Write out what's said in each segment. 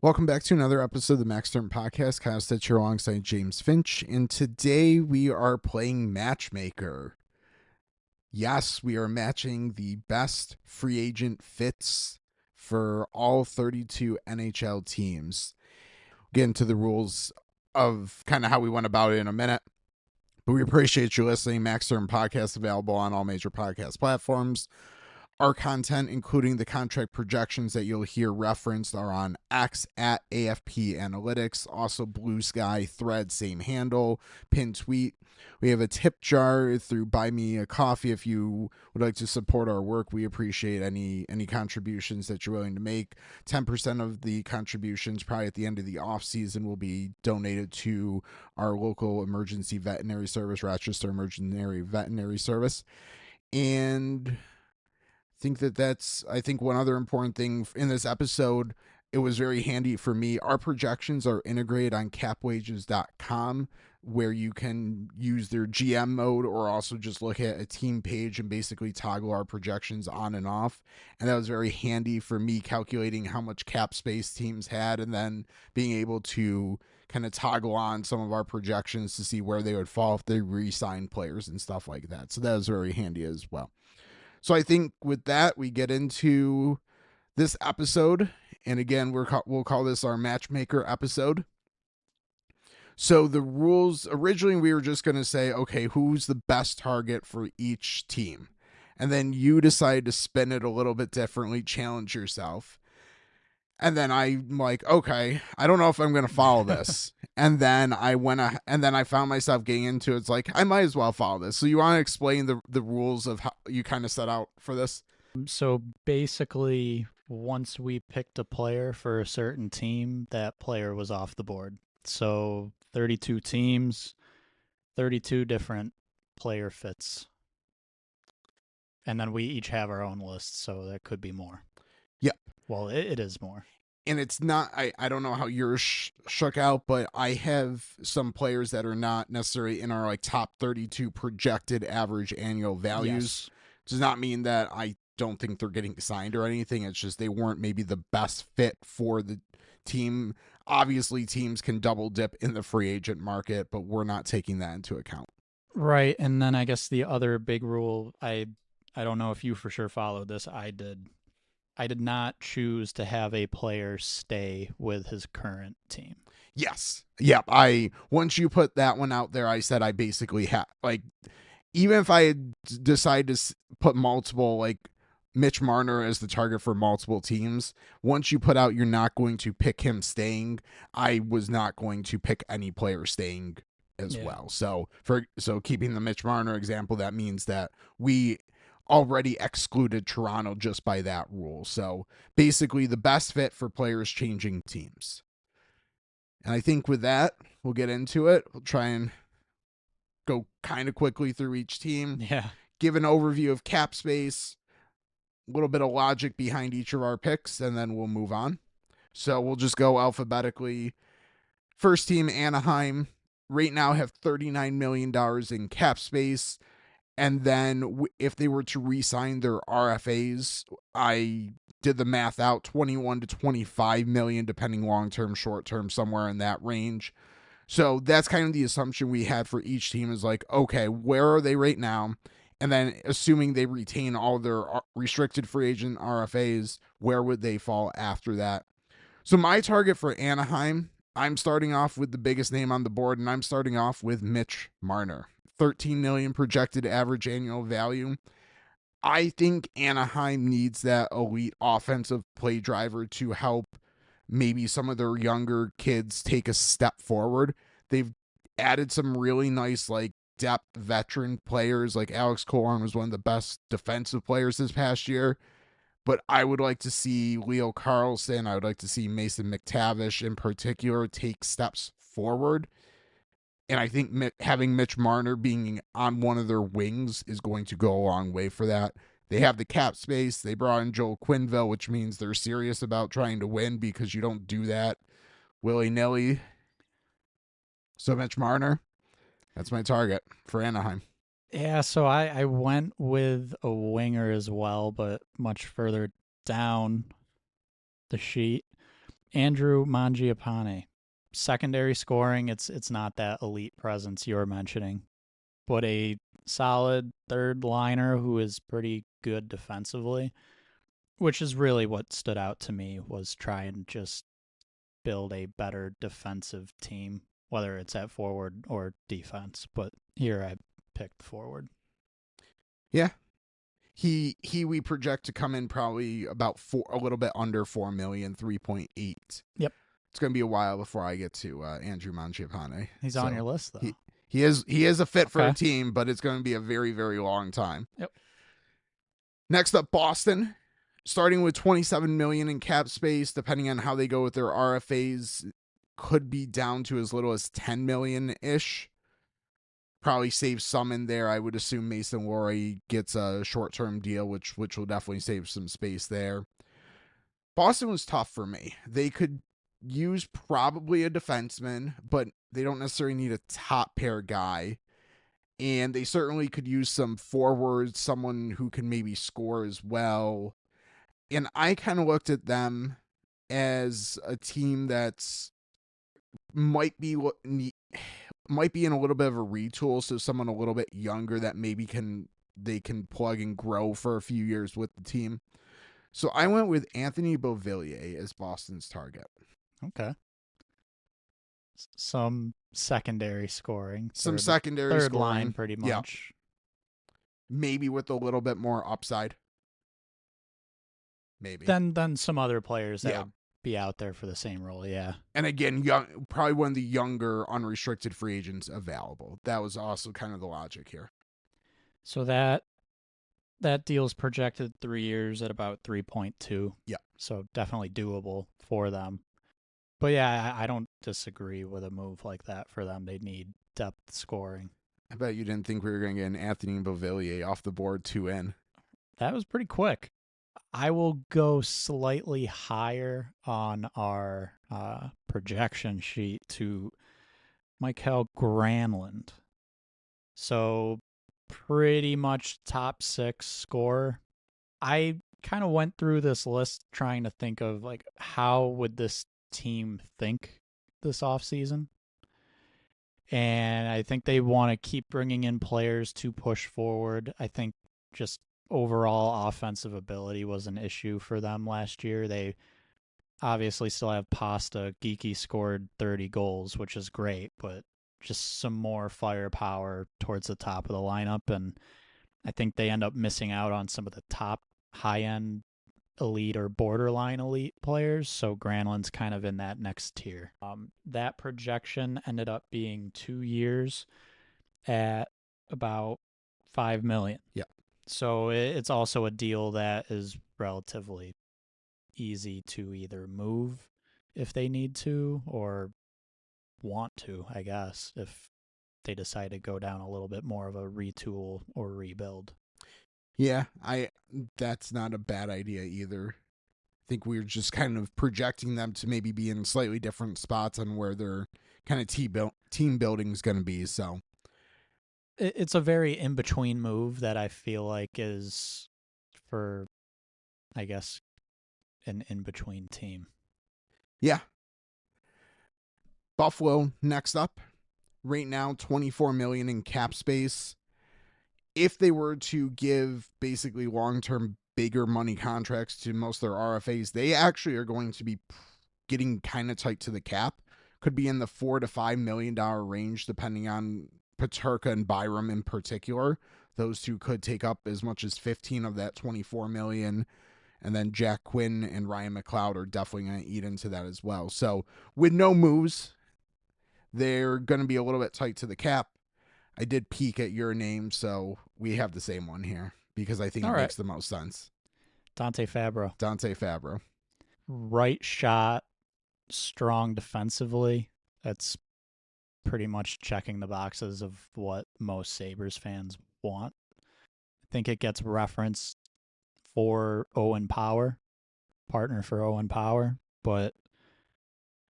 Welcome back to another episode of the Max Turn Podcast. Kyle Stitch here alongside James Finch, and today we are playing Matchmaker. Yes, we are matching the best free agent fits for all 32 NHL teams. We'll get into the rules of kind of how we went about it in a minute, but we appreciate you listening. Max Turn Podcast available on all major podcast platforms. Our content, including the contract projections that you'll hear referenced, are on X at AFP Analytics, also Blue Sky, Thread, same handle, pin tweet. We have a tip jar through Buy Me a Coffee. If you would like to support our work, we appreciate any contributions that you're willing to make. 10% of the contributions, probably at the end of the off season, will be donated to our local emergency veterinary service, Rochester Emergency Veterinary Service. And I think one other important thing in this episode, it was very handy for me. Our projections are integrated on capwages.com, where you can use their GM mode or also just look at a team page and basically toggle our projections on and off. And that was very handy for me calculating how much cap space teams had and then being able to kind of toggle on some of our projections to see where they would fall if they re-sign players and stuff like that. So that was very handy as well. So I think with that, we get into this episode. And again, we'll call this our Matchmaker episode. So the rules, originally we were just going to say, okay, who's the best target for each team? And then you decide to spin it a little bit differently, challenge yourself. And then I'm like, okay, I don't know if I'm going to follow this. And then I found myself getting into it. It's like, I might as well follow this. So you want to explain the rules of how you kind of set out for this? So basically, once we picked a player for a certain team, that player was off the board. So 32 teams, 32 different player fits. And then we each have our own list, so that could be more. Yep. Well, it is more. And it's not, I don't know how yours shook out, but I have some players that are not necessarily in our like top 32 projected average annual values. Yes. Does not mean that I don't think they're getting signed or anything. It's just they weren't maybe the best fit for the team. Obviously, teams can double dip in the free agent market, but we're not taking that into account. Right. And then I guess the other big rule, I don't know if you for sure followed this. I did not choose to have a player stay with his current team. Yes. Yep. Once you put that one out there, I said I basically had, like, even if I had decided to put multiple, like Mitch Marner as the target for multiple teams, once you put out you're not going to pick him staying, I was not going to pick any player staying as well. So keeping the Mitch Marner example, that means that we already excluded Toronto just by that rule. So basically the best fit for players changing teams. And I think with that, we'll get into it. We'll try and go kind of quickly through each team. Yeah. Give an overview of cap space, a little bit of logic behind each of our picks, and then we'll move on. So we'll just go alphabetically. First team, Anaheim, right now have $39 million in cap space. And then if they were to re-sign their RFAs, I did the math out, 21 to 25 million, depending long-term, short-term, somewhere in that range. So that's kind of the assumption we had for each team is like, okay, where are they right now? And then assuming they retain all their restricted free agent RFAs, where would they fall after that? So my target for Anaheim, I'm starting off with the biggest name on the board, and I'm starting off with Mitch Marner. 13 million projected average annual value. I think Anaheim needs that elite offensive play driver to help maybe some of their younger kids take a step forward. They've added some really nice like depth veteran players, like Alex Killorn was one of the best defensive players this past year. But I would like to see Leo Carlson, I would like to see Mason McTavish in particular take steps forward. And I think having Mitch Marner being on one of their wings is going to go a long way for that. They have the cap space. They brought in Joel Quenneville, which means they're serious about trying to win because you don't do that willy-nilly. So Mitch Marner, that's my target for Anaheim. Yeah, so I went with a winger as well, but much further down the sheet. Andrew Mangiapane. Secondary scoring, it's not that elite presence you're mentioning, but a solid third liner who is pretty good defensively, which is really what stood out to me, was try and just build a better defensive team, whether it's at forward or defense. But here I picked forward. Yeah. He we project to come in probably about a little bit under 4 million, 3.8. Yep. It's going to be a while before I get to Andrew Mangiapane. He's on your list, though. He is a fit for a team, but it's going to be a very, very long time. Yep. Next up, Boston, starting with 27 million in cap space. Depending on how they go with their RFAs, could be down to as little as 10 million ish. Probably save some in there. I would assume Mason Lohrei gets a short-term deal, which will definitely save some space there. Boston was tough for me. They could use probably a defenseman, but they don't necessarily need a top pair guy. And they certainly could use some forwards, someone who can maybe score as well. And I kind of looked at them as a team that's might be in a little bit of a retool, so someone a little bit younger that maybe they can plug and grow for a few years with the team. So I went with Anthony Beauvillier as Boston's target. Okay. Some secondary scoring. Third line, pretty much. Yeah. Maybe with a little bit more upside. Maybe. Then some other players that would be out there for the same role, yeah. And again, probably one of the younger unrestricted free agents available. That was also kind of the logic here. So that deal's projected 3 years at about 3.2. Yeah. So definitely doable for them. But yeah, I don't disagree with a move like that for them. They need depth scoring. I bet you didn't think we were going to get an Anthony Beauvillier off the board 2 in. That was pretty quick. I will go slightly higher on our projection sheet to Mikael Granlund. So pretty much top 6 scorer. I kind of went through this list trying to think of like how would this team think this offseason. And I think they want to keep bringing in players to push forward. I think just overall offensive ability was an issue for them last year. They obviously still have Pasta. Geeky scored 30 goals, which is great, but just some more firepower towards the top of the lineup. And I think they end up missing out on some of the top high-end elite or borderline elite players. So Granlund's kind of in that next tier. That projection ended up being 2 years at about $5 million. Yeah. So it's also a deal that is relatively easy to either move if they need to or want to, I guess, if they decide to go down a little bit more of a retool or rebuild. Yeah, that's not a bad idea either. I think we're just kind of projecting them to maybe be in slightly different spots on where their kind of team building is going to be. So it's a very in-between move that I feel like is for, I guess, an in-between team. Yeah. Buffalo next up. Right now, 24 million in cap space. If they were to give basically long-term bigger money contracts to most of their RFAs, they actually are going to be getting kind of tight to the cap. Could be in the $4 to $5 million range, depending on Peterka and Byram in particular. Those two could take up as much as 15 of that 24 million. And then Jack Quinn and Ryan McLeod are definitely going to eat into that as well. So with no moves, they're going to be a little bit tight to the cap. I did peek at your name, so we have the same one here because I think makes the most sense. Dante Fabbro. Right shot, strong defensively. That's pretty much checking the boxes of what most Sabres fans want. I think it gets referenced for Owen Power, partner for Owen Power, but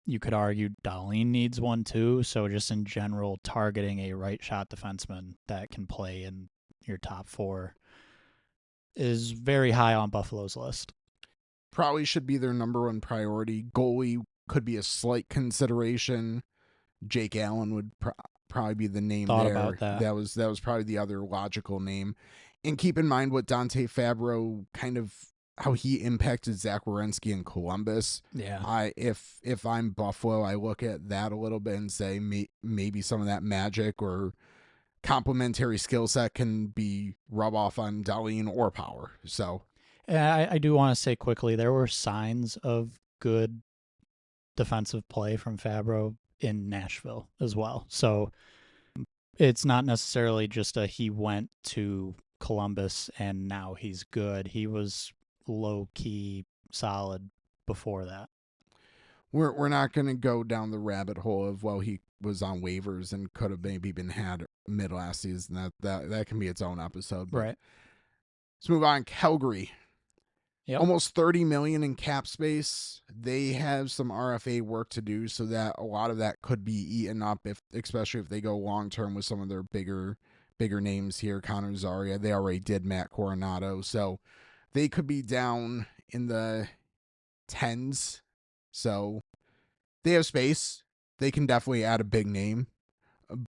you could argue Dahlin needs one too. So just in general, targeting a right shot defenseman that can play in your top 4 is very high on Buffalo's list. probably should be their number one priority. Goalie could be a slight consideration. Jake Allen would probably be the name Thought there. about that. That was probably the other logical name. And keep in mind what Dante Fabro kind of how he impacted Zach Werenski in Columbus. Yeah. If I'm Buffalo, I look at that a little bit and say maybe some of that magic or complementary skill set can be rub off on Dahlin or Power. So I do want to say quickly, there were signs of good defensive play from Fabro in Nashville as well. So it's not necessarily just he went to Columbus and now he's good. He was low key solid before that. we're not going to go down the rabbit hole of he was on waivers and could have maybe been had mid last season. That can be its own episode. But Right. let's move on. Calgary. Yep. Almost $30 million in cap space. They have some RFA work to do, so that a lot of that could be eaten up, especially if they go long term with some of their bigger names here. Connor Zaria. They already did Matt Coronado, so they could be down in the tens. So they have space. They can definitely add a big name,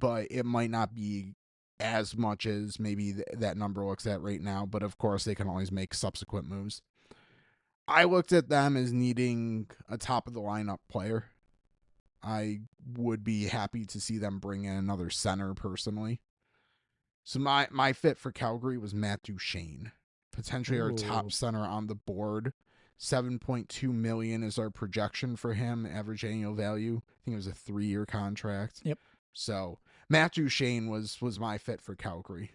but it might not be as much as maybe that number looks at right now. But of course, they can always make subsequent moves. I looked at them as needing a top of the lineup player. I would be happy to see them bring in another center personally. So my fit for Calgary was Matt Duchene, potentially our top center on the board. $7.2 million is our projection for him, average annual value. I think it was a 3-year contract. Yep. So Matt Duchene was my fit for Calgary.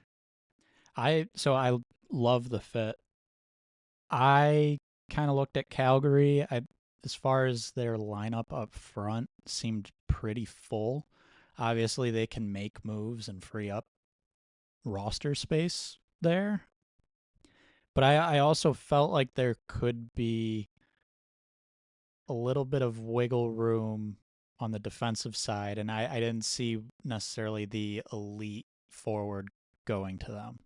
I love the fit. I kind of looked at Calgary. As far as their lineup up front, seemed pretty full. Obviously, they can make moves and free up roster space there. But I also felt like there could be a little bit of wiggle room on the defensive side, and I didn't see necessarily the elite forward going to them.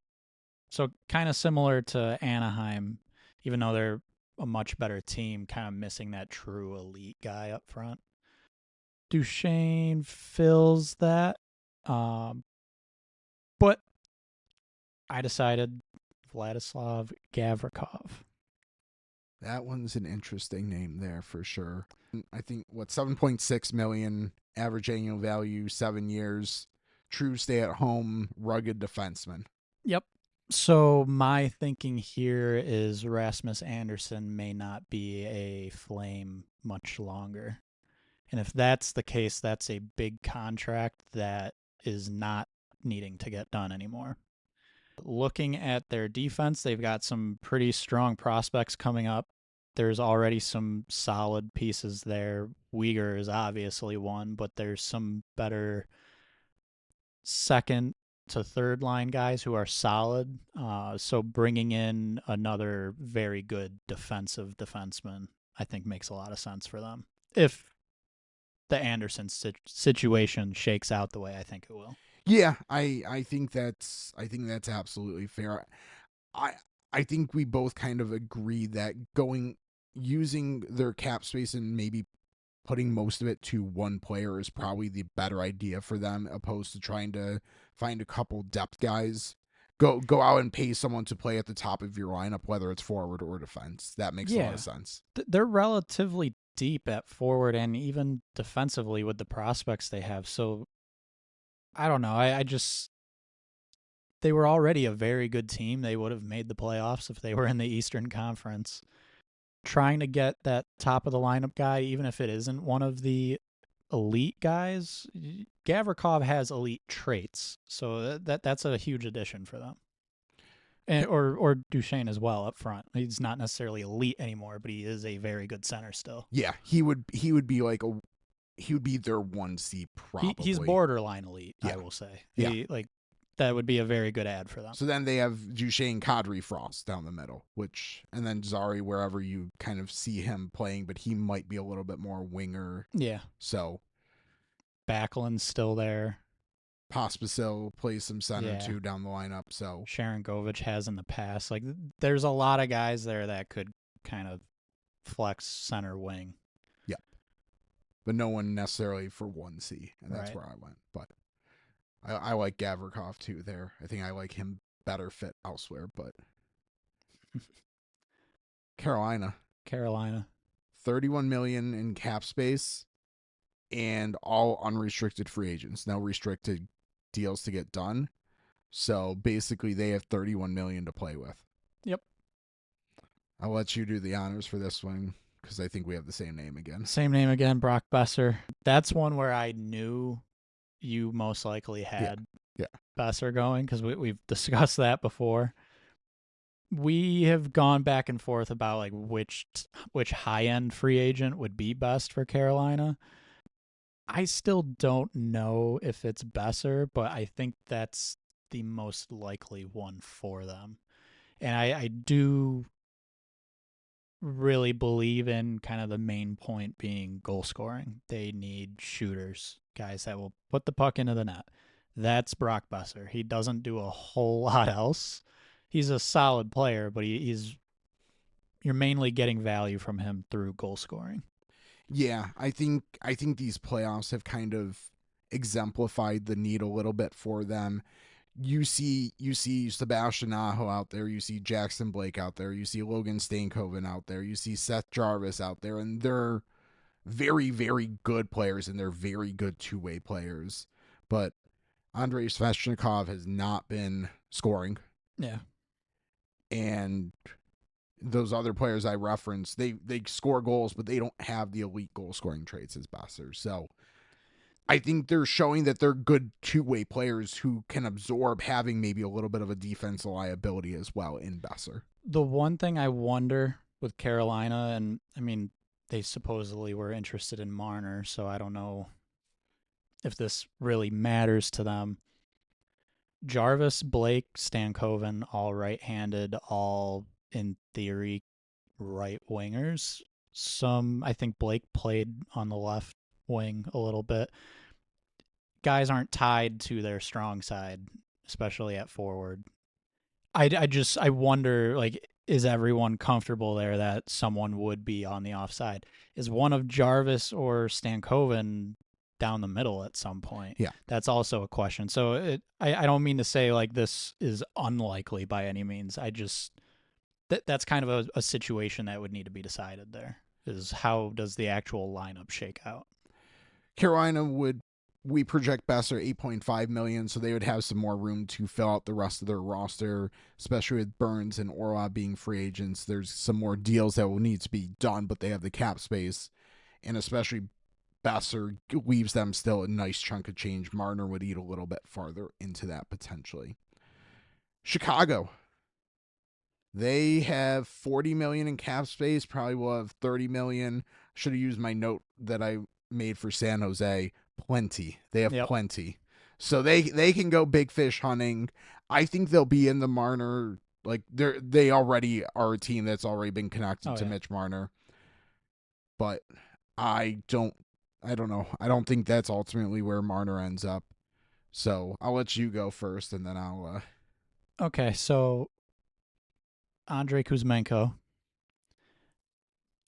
So kind of similar to Anaheim, even though they're a much better team, kind of missing that true elite guy up front. Duchene fills that. But I decided Vladislav Gavrikov. That one's an interesting name there for sure. I think 7.6 million average annual value, 7 years, true stay at home, rugged defenseman. Yep. So my thinking here is Rasmus Andersson may not be a Flame much longer. And if that's the case, that's a big contract that is not needing to get done anymore. Looking at their defense, they've got some pretty strong prospects coming up. There's already some solid pieces there. Uyghur is obviously one, but there's some better second to third line guys who are solid. So bringing in another very good defensive defenseman, I think makes a lot of sense for them. If the Anderson situation shakes out the way I think it will. Yeah, I think that's absolutely fair. I think we both kind of agree that using their cap space and maybe putting most of it to one player is probably the better idea for them, opposed to trying to find a couple depth guys. Go out and pay someone to play at the top of your lineup, whether it's forward or defense. That makes a lot of sense. They're relatively deep at forward and even defensively with the prospects they have. So I don't know. I just they were already a very good team. They would have made the playoffs if they were in the Eastern Conference. Trying to get that top of the lineup guy, even if it isn't one of the elite guys, Gavrikov has elite traits, so that's a huge addition for them. And or Duchene as well up front. He's not necessarily elite anymore, but he is a very good center still. Yeah, he would be he would be their 1C probably. He's borderline elite, yeah. I will say. Yeah. That would be a very good ad for them. So then they have Duchene, Kadri, Frost down the middle, and then Zari wherever you kind of see him playing, but he might be a little bit more winger. Yeah. So Backlund's still there. Pospisil plays some center too down the lineup. So Sharon Govich has in the past. There's a lot of guys there that could kind of flex center wing. Yep. But no one necessarily for 1C, and that's Right. where I went. But I like Gavrikov too there. I think I like him better fit elsewhere, but Carolina, Carolina. 31 million in cap space and all unrestricted free agents. No restricted deals to get done. So basically they have 31 million to play with. Yep. I'll let you do the honors for this one because I think we have the same name again. Same name again, Brock Boeser. That's one where I knew you most likely had Boeser going because we've discussed that before. We have gone back and forth about like which high-end free agent would be best for Carolina. I still don't know if it's Boeser, but I think that's the most likely one for them. And I do really believe in kind of the main point being goal scoring. They need shooters, guys that will put the puck into the net. That's Brock Boeser. He doesn't do a whole lot else. He's a solid player, but you're mainly getting value from him through goal scoring. Yeah, I think these playoffs have kind of exemplified the need a little bit for them. You see Sebastian Aho out there, you see Jackson Blake out there, you see Logan Stankoven out there, you see Seth Jarvis out there, and they're very, very good players and they're very good two-way players. But Andrei Svechnikov has not been scoring. Yeah. And those other players I referenced, they score goals, but they don't have the elite goal scoring traits as Boeser. So I think they're showing that they're good two-way players who can absorb having maybe a little bit of a defensive liability as well in Boeser. The one thing I wonder with Carolina, and I mean, they supposedly were interested in Marner, so I don't know if this really matters to them. Jarvis, Blake, Stankoven, all right-handed, all in theory right wingers. I think Blake played on the left wing a little bit. Guys aren't tied to their strong side, especially at forward. I wonder, like, is everyone comfortable there that someone would be on the offside? Is one of Jarvis or Stankoven down the middle at some point? Yeah. That's also a question. So I don't mean to say like this is unlikely by any means. I just that's kind of a situation that would need to be decided there. Is how does the actual lineup shake out? Carolina we project Boeser 8.5 million, so they would have some more room to fill out the rest of their roster, especially with Burns and Orlov being free agents. There's some more deals that will need to be done, but they have the cap space, and especially Boeser leaves them still a nice chunk of change. Marner would eat a little bit farther into that potentially. Chicago, they have 40 million in cap space, probably will have 30 million. Should have used my note that I made for San Jose. Plenty. They have plenty. So they can go big fish hunting. I think they'll be in the Marner. Like they already are a team that's already been connected to Mitch Marner. But I don't know. I don't think that's ultimately where Marner ends up. So I'll let you go first, and then I'll. Okay, so Andrei Kuzmenko.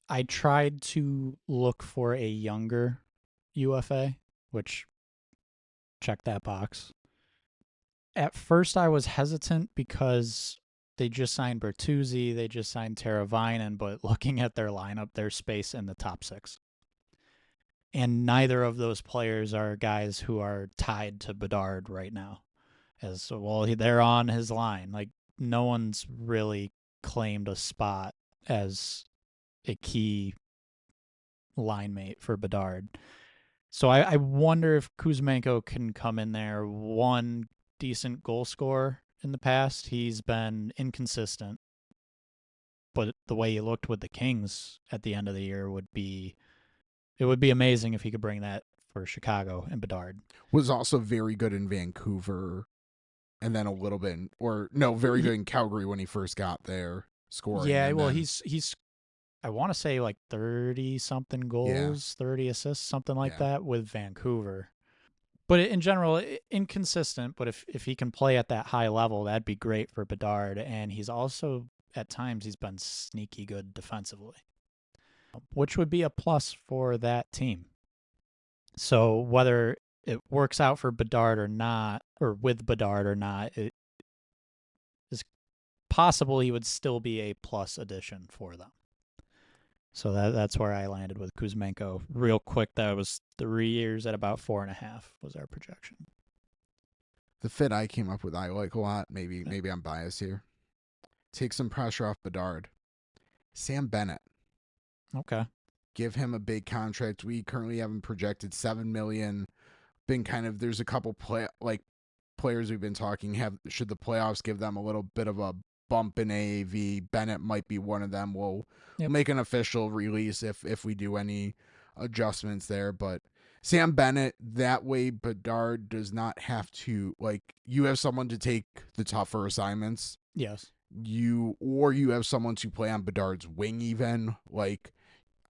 I tried to look for a younger UFA, which check that box. At first, I was hesitant because they just signed Bertuzzi, they just signed Teravainen, but looking at their lineup, there's space in the top six. And neither of those players are guys who are tied to Bedard right now. As well, they're on his line. Like, no one's really claimed a spot as a key line mate for Bedard. So I wonder if Kuzmenko can come in there. One decent goal scorer in the past. He's been inconsistent. But the way he looked with the Kings at the end of the year would be amazing if he could bring that for Chicago and Bedard. Was also very good in Vancouver and then a little bit very good in Calgary when he first got there scoring. Yeah, well he's I want to say like 30 something goals, 30 assists, something like that with Vancouver. But in general, inconsistent, but if he can play at that high level, that'd be great for Bedard. And he's also, at times, he's been sneaky good defensively. which would be a plus for that team. So whether it works out for Bedard or not, or with Bedard or not, it is possible he would still be a plus addition for them. So that's where I landed with Kuzmenko. Real quick, that was 3 years at about 4.5 was our projection. The fit I came up with I like a lot. Maybe I'm biased here. Take some pressure off Bedard. Sam Bennett. Okay. Give him a big contract. We currently have him projected $7 million. Been kind of, there's a couple players we've been talking. Should the playoffs give them a little bit of a bump in AAV? Bennett might be one of them. We'll make an official release if we do any adjustments there. But Sam Bennett, that way Bedard does not have to, you have someone to take the tougher assignments. Yes. You have someone to play on Bedard's wing even.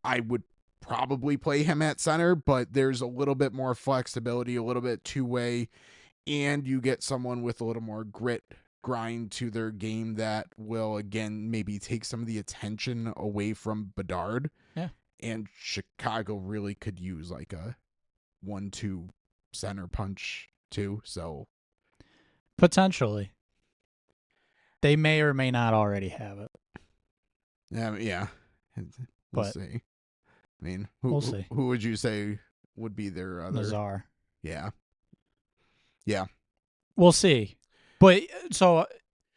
I would probably play him at center, but there's a little bit more flexibility, a little bit two-way, and you get someone with a little more grit, grind to their game that will, again, maybe take some of the attention away from Bedard. Yeah. And Chicago really could use a 1-2 center punch too, so. Potentially. They may or may not already have it. Yeah. We'll see. I mean, we'll see. Who would you say would be their other? Nazar. Yeah. We'll see. But so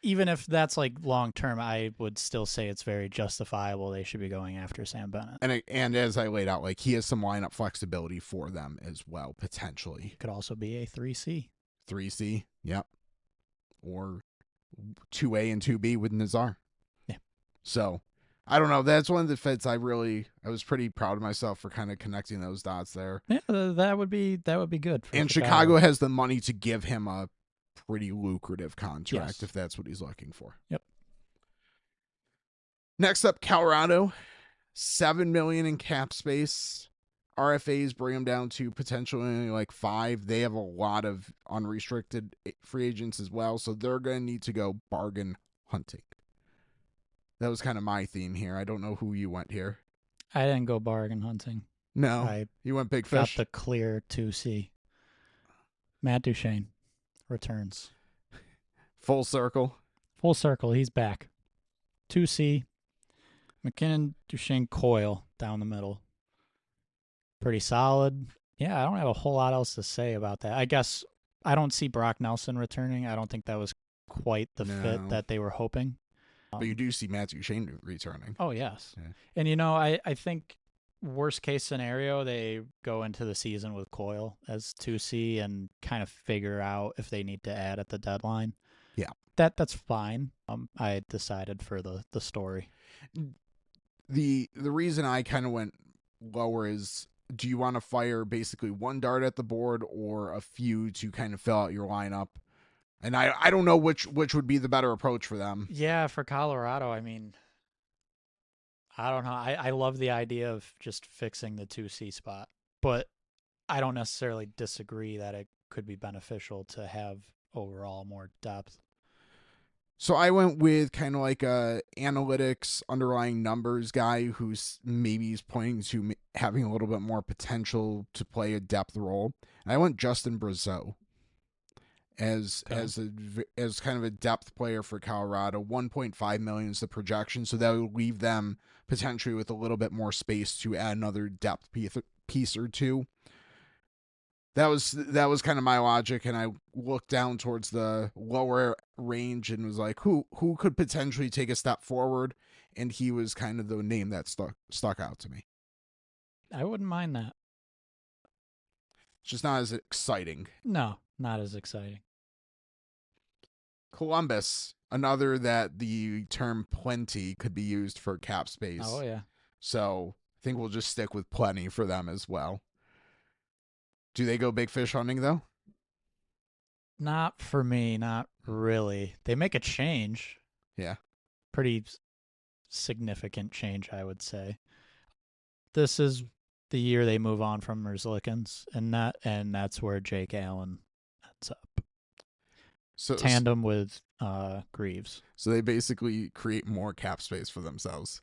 even if that's long term, I would still say it's very justifiable. They should be going after Sam Bennett. And as I laid out, he has some lineup flexibility for them as well, potentially. He could also be a 3C. 3C, yep. Or 2A and 2B with Nazar. Yeah. So, I don't know. That's one of the fits I was pretty proud of myself for kind of connecting those dots there. Yeah, that would be good. And Chicago has the money to give him a pretty lucrative contract if that's what he's looking for. Yep. Next up, Colorado, $7 million in cap space. RFAs bring them down to potentially 5. They have a lot of unrestricted free agents as well, so they're going to need to go bargain hunting. That was kind of my theme here. I don't know who you went here. I didn't go bargain hunting. No, you went big fish. Got the clear 2C. Matt Duchene returns. Full circle. Full circle. He's back. 2C. McKinnon, Duchene, Coyle down the middle. Pretty solid. Yeah, I don't have a whole lot else to say about that. I guess I don't see Brock Nelson returning. I don't think that was quite the fit that they were hoping. But you do see Matt Duchene returning. Oh, yes. Yeah. And, I think worst case scenario, they go into the season with Coyle as 2C and kind of figure out if they need to add at the deadline. Yeah. That's fine. I decided for the story. The reason I kind of went lower is, do you want to fire basically one dart at the board or a few to kind of fill out your lineup? And I don't know which would be the better approach for them. Yeah, for Colorado, I mean, I don't know. I love the idea of just fixing the 2C spot, but I don't necessarily disagree that it could be beneficial to have overall more depth. So I went with kind of a analytics, underlying numbers guy who's maybe is pointing to having a little bit more potential to play a depth role. And I went Justin Brazeau as kind of a depth player for Colorado. 1.5 million is the projection, so that would leave them potentially with a little bit more space to add another depth piece or two. That was kind of my logic, and I looked down towards the lower range and was like, who could potentially take a step forward, and he was kind of the name that stuck out to me. I wouldn't mind that. It's just not as exciting. No, not as exciting. Columbus, another that the term plenty could be used for cap space. Oh, yeah. So I think we'll just stick with plenty for them as well. Do they go big fish hunting, though? Not for me, not really. They make a change. Yeah. Pretty significant change, I would say. This is the year they move on from Merzlikins, and that's where Jake Allen ends up. So tandem with Greaves. So they basically create more cap space for themselves.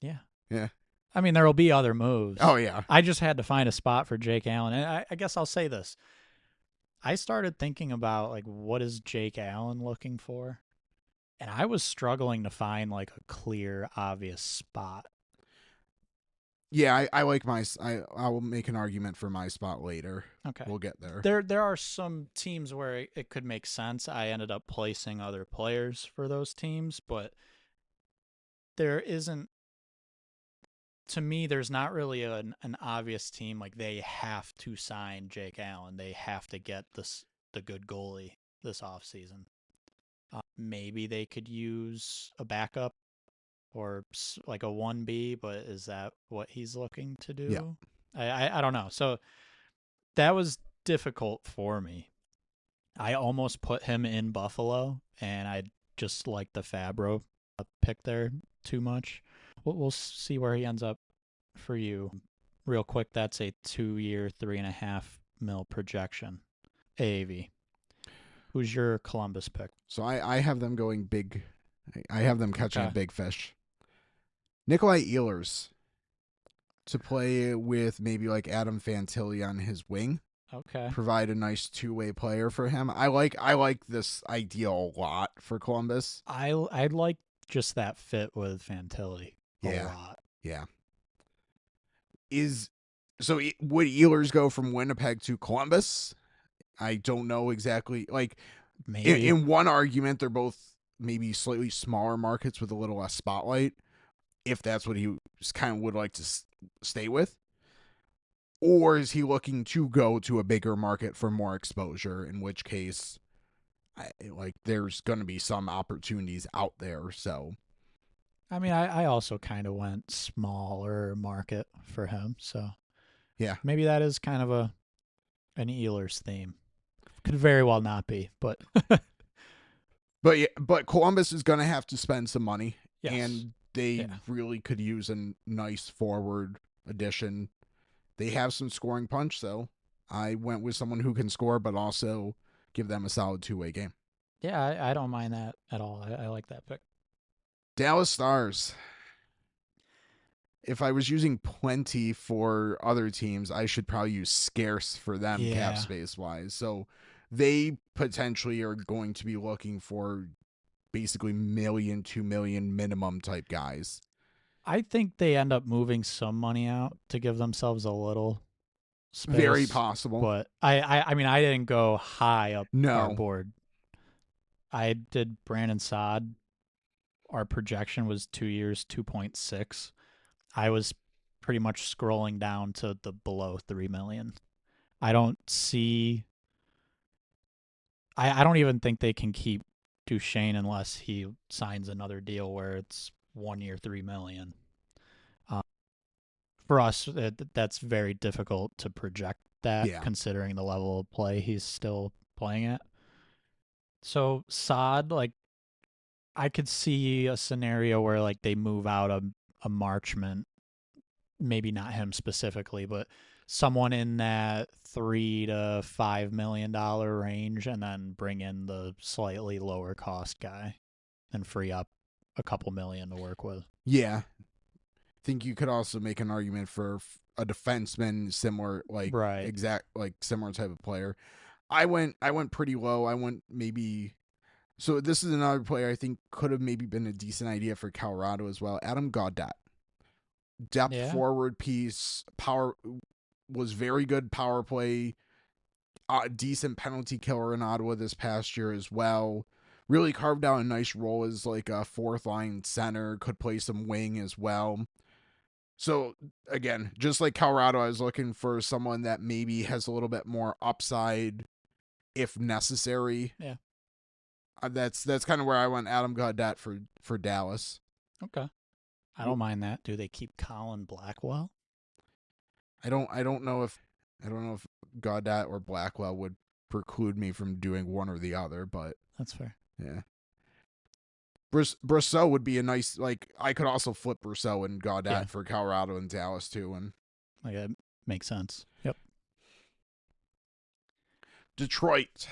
Yeah. Yeah. I mean, there will be other moves. Oh, yeah. I just had to find a spot for Jake Allen. And I guess I'll say this. I started thinking about, like, what is Jake Allen looking for? And I was struggling to find, like, a clear, obvious spot. Yeah, I like I will make an argument for my spot later. Okay. We'll get there. There are some teams where it could make sense. I ended up placing other players for those teams, but there isn't, to me, there's not really an obvious team like they have to sign Jake Allen. They have to get the good goalie this offseason. Maybe they could use a backup or like a 1B, but is that what he's looking to do? Yeah. I don't know. So that was difficult for me. I almost put him in Buffalo, and I just like the Fabro pick there too much. We'll see where he ends up for you. Real quick, that's a 2-year, $3.5 million projection. AAV. Who's your Columbus pick? So I have them going big. I have them catching a big fish. Nikolaj Ehlers to play with maybe like Adam Fantilli on his wing. Okay. Provide a nice two-way player for him. I like this idea a lot for Columbus. I'd like just that fit with Fantilli a Yeah. lot. Yeah. Would Ehlers go from Winnipeg to Columbus? I don't know exactly. Like, Maybe. in one argument, they're both maybe slightly smaller markets with a little less spotlight, if that's what he kind of would like to stay with. Or is he looking to go to a bigger market for more exposure, in which case, there's going to be some opportunities out there. So, I mean, I also kind of went smaller market for him. So, yeah. Maybe that is kind of an Ehlers theme. Could very well not be, but but Columbus is going to have to spend some money, yes. And they really could use a nice forward addition. They have some scoring punch, though. I went with someone who can score, but also give them a solid two-way game. Yeah, I don't mind that at all. I like that pick. Dallas Stars. If I was using plenty for other teams, I should probably use scarce for them cap space wise. So they potentially are going to be looking for basically $1 million, $2 million minimum type guys. I think they end up moving some money out to give themselves a little space. Very possible. But I mean, I didn't go high up our board. I did Brandon Saad. Our projection was 2 years, 2.6. I was pretty much scrolling down to the below 3 million. I don't see. I don't even think they can keep Duchesne unless he signs another deal where it's 1 year, 3 million. For us, that's very difficult to project that, considering the level of play he's still playing at. So Saad, like, I could see a scenario where like they move out a Marchment, maybe not him specifically, but someone in that $3 to $5 million range, and then bring in the slightly lower cost guy and free up a couple million to work with. Yeah. I think you could also make an argument for a defenseman similar, similar type of player. I went pretty low. I went maybe. So this is another player I think could have maybe been a decent idea for Colorado as well. Adam Gaudette. Depth forward piece, was very good power play, decent penalty killer in Ottawa this past year as well. Really carved out a nice role as like a fourth line center, could play some wing as well. So again, just like Colorado, I was looking for someone that maybe has a little bit more upside if necessary. Yeah. That's kind of where I went. Adam Gaudette for Dallas. Okay. I don't mind that. Do they keep Colin Blackwell? I don't know if Gaudette or Blackwell would preclude me from doing one or the other, but that's fair. Yeah. Brousseau would be a nice, like, I could also flip Brousseau and Gaudette for Colorado and Dallas too, and like that makes sense. Yep. Detroit.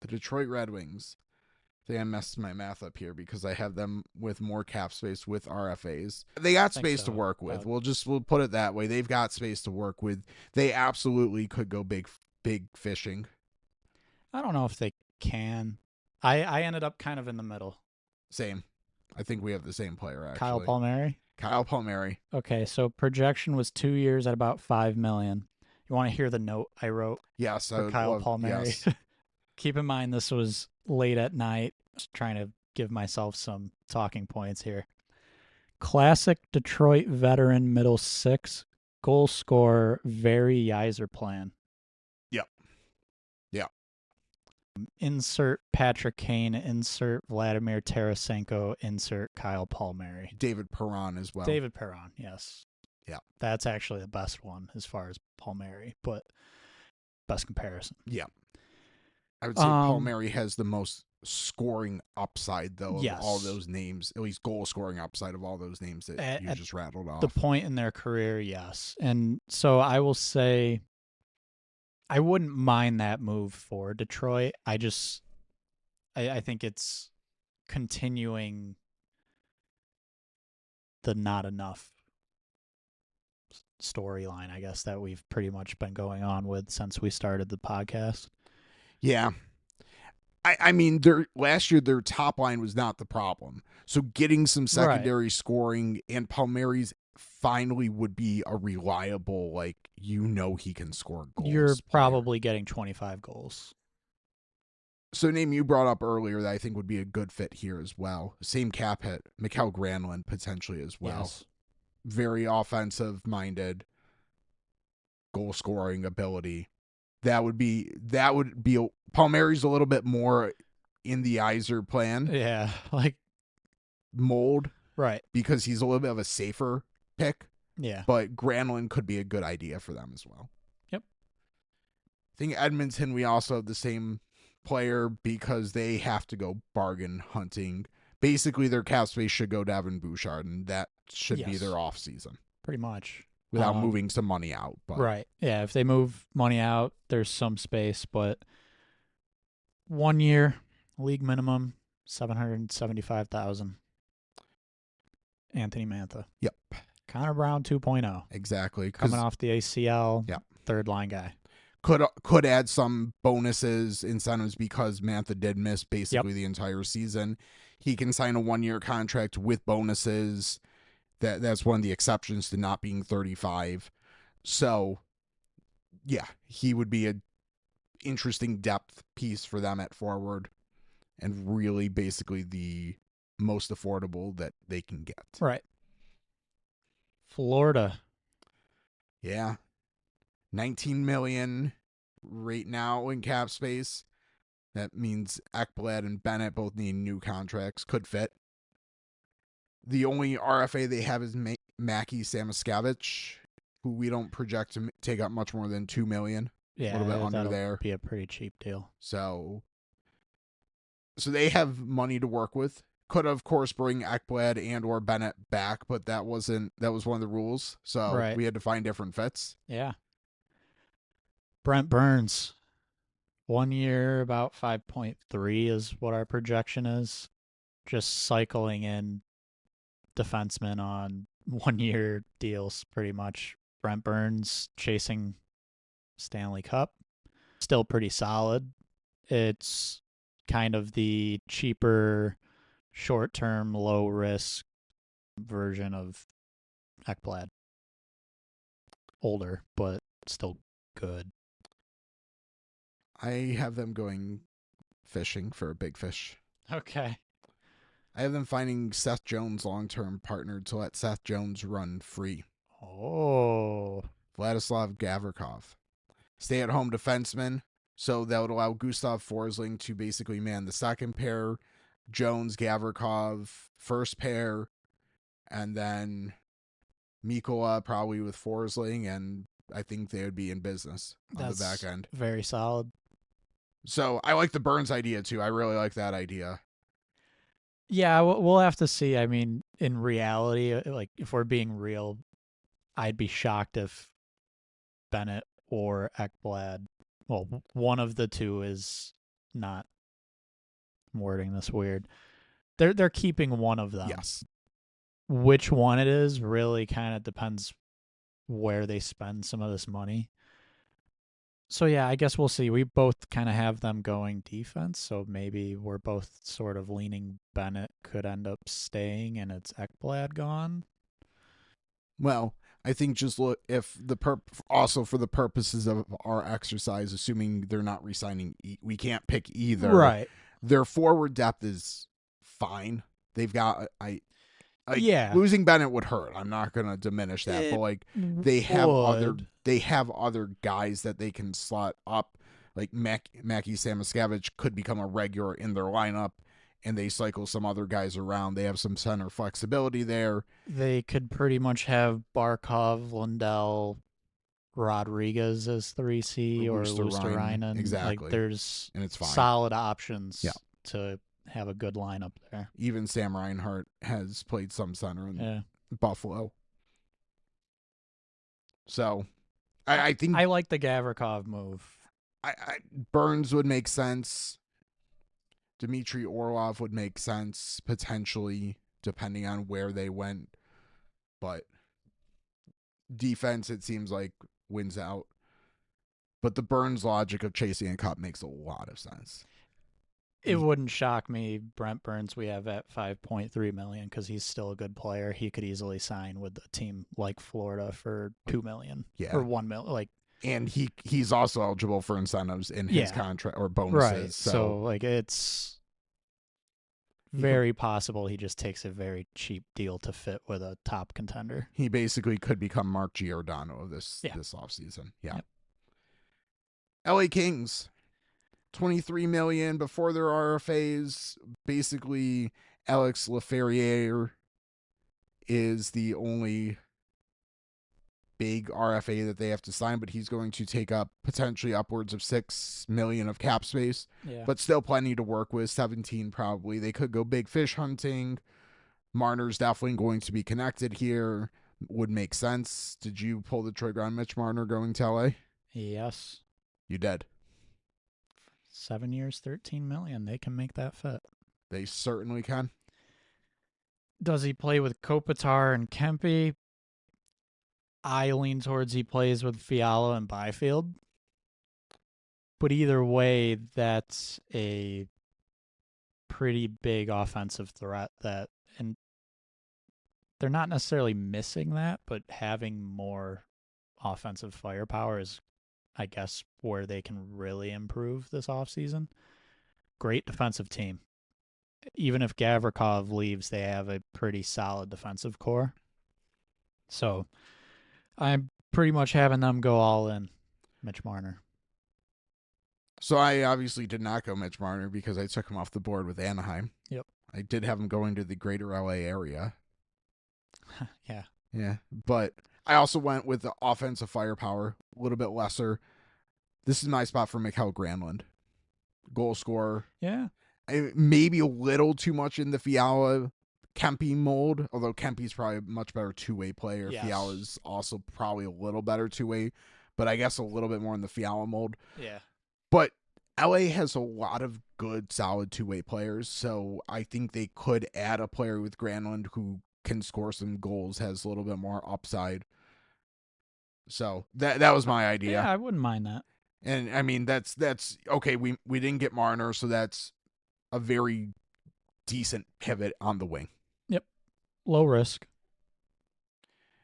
The Detroit Red Wings. think I messed my math up here because I have them with more cap space with RFAs. They got space to work with. We'll put it that way. They've got space to work with. They absolutely could go big fishing. I don't know if they can. I ended up kind of in the middle. Same. I think we have the same player, actually. Kyle Palmieri. Okay, so projection was 2 years at about $5 million. You want to hear the note I wrote? Yes, for Kyle Palmieri. Yes. Keep in mind this was late at night. Just trying to give myself some talking points here. Classic Detroit veteran, middle six, goal scorer, very Yzer plan. Yep. Insert Patrick Kane, insert Vladimir Tarasenko, insert Kyle Palmieri. David Perron as well. David Perron, yes. Yeah. That's actually the best one as far as Palmieri, but best comparison. Yeah. I would say Palmieri has the most scoring upside, though, of all those names, at least goal scoring upside of all those names that you just rattled off. The point in their career, yes. And so I will say I wouldn't mind that move for Detroit. I think it's continuing the not enough storyline, I guess, that we've pretty much been going on with since we started the podcast. Yeah. I mean, last year their top line was not the problem. So getting some secondary scoring, and Palmieri's finally would be a reliable, like, he can score goals. You're probably getting 25 goals. So a name you brought up earlier that I think would be a good fit here as well. Same cap hit, Mikael Granlund potentially as well. Yes. Very offensive minded, goal scoring ability. That would be Palmieri's a little bit more in the Yzer plan. Yeah, like mold. Right. Because he's a little bit of a safer pick. Yeah. But Granlund could be a good idea for them as well. Yep. I think Edmonton, we also have the same player because they have to go bargain hunting. Basically, their cap space should go to Evan Bouchard, and that should be their off season. Pretty much. Without moving some money out. But. Right. Yeah, if they move money out, there's some space, but 1 year, league minimum, $775,000. Anthony Mantha. Yep. Connor Brown 2.0. Exactly. Coming off the ACL. Yep. Third line guy. Could add some bonuses, incentives, because Mantha did miss basically the entire season. He can sign a 1-year contract with bonuses. That's one of the exceptions to not being 35. So, yeah, he would be an interesting depth piece for them at forward, and really basically the most affordable that they can get. Right. Florida. Yeah. $19 million right now in cap space. That means Ekblad and Bennett both need new contracts. Could fit. The only RFA they have is Mackie Samoskevich, who we don't project to take up much more than $2 million. Yeah, a little bit under there. Be a pretty cheap deal. So they have money to work with. Could, of course, bring Ekblad and or Bennett back, but that was one of the rules. So we had to find different fits. Yeah. Brent Burns. 1 year, about 5.3 is what our projection is. Just cycling in defensemen on 1 year deals, pretty much. Brent Burns chasing Stanley Cup. Still pretty solid. It's kind of the cheaper, short-term, low-risk version of Ekblad. Older, but still good. I have them going fishing for a big fish. Okay. I have them finding Seth Jones' long-term partner to let Seth Jones run free. Oh. Vladislav Gavrikov. Stay-at-home defenseman, so that would allow Gustav Forsling to basically man the second pair, Jones, Gavrikov, first pair, and then Mikkola probably with Forsling, and I think they would be in business on the back end. Very solid. So I like the Burns idea, too. I really like that idea. Yeah, we'll have to see. I mean, in reality, like, if we're being real, I'd be shocked if Bennett or Ekblad, well, one of the two is not wording this weird. They're keeping one of them. Yes. Which one it is really kind of depends where they spend some of this money. So, yeah, I guess we'll see. We both kind of have them going defense, so maybe we're both sort of leaning Bennett could end up staying and it's Ekblad gone. Well, I think just look if also for the purposes of our exercise, assuming they're not re-signing, we can't pick either. Right. Their forward depth is fine. They've got yeah. Losing Bennett would hurt. I'm not gonna diminish that, but like they have other guys that they can slot up. Like Mackie Samoskevich could become a regular in their lineup, and they cycle some other guys around. They have some center flexibility there. They could pretty much have Barkov, Lundell, Rodriguez as 3C or Luosterainen. Exactly. Like there's and it's fine. Solid options to have a good lineup there. Even Sam Reinhart has played some center in Buffalo. So I think I like the Gavrikov move. Burns would make sense. Dmitry Orlov would make sense, potentially, depending on where they went. But defense, it seems like, wins out. But the Burns logic of chasing a cup makes a lot of sense. It wouldn't shock me. Brent Burns we have at $5.3 million because he's still a good player. He could easily sign with a team like Florida for $2 million or $1 million. And he's also eligible for incentives in his contract or bonuses. Right. So it's very possible he just takes a very cheap deal to fit with a top contender. He basically could become Mark Giordano of this offseason. Yeah. Yep. LA Kings, $23 million before their RFAs. Basically, Alex Laferriere is the only big RFA that they have to sign, but he's going to take up potentially upwards of $6 million of cap space. Yeah. But still plenty to work with. 17 probably. They could go big fish hunting. Marner's definitely going to be connected here. Would make sense. Did you pull the trigger on Mitch Marner going to LA? Yes. You did. 7 years, $13 million. They can make that fit. They certainly can. Does he play with Kopitar and Kempe? I lean towards he plays with Fiala and Byfield. But either way, that's a pretty big offensive threat and they're not necessarily missing that, but having more offensive firepower is, I guess, where they can really improve this offseason. Great defensive team. Even if Gavrikov leaves, they have a pretty solid defensive core. So I'm pretty much having them go all in. Mitch Marner. So I obviously did not go Mitch Marner because I took him off the board with Anaheim. Yep. I did have him going to the greater LA area. Yeah. Yeah. But I also went with the offensive firepower, a little bit lesser. This is my spot for Mikael Granlund. Goal scorer. Yeah. Maybe a little too much in the Fiala Kempe mold, although Kempe's probably a much better two-way player. Yes. Fiala's also probably a little better two-way, but I guess a little bit more in the Fiala mold. Yeah. But LA has a lot of good, solid two-way players, so I think they could add a player with Granlund who can score some goals, has a little bit more upside. So that was my idea. Yeah, I wouldn't mind that. And I mean that's okay. We didn't get Marner, so that's a very decent pivot on the wing. Yep, low risk,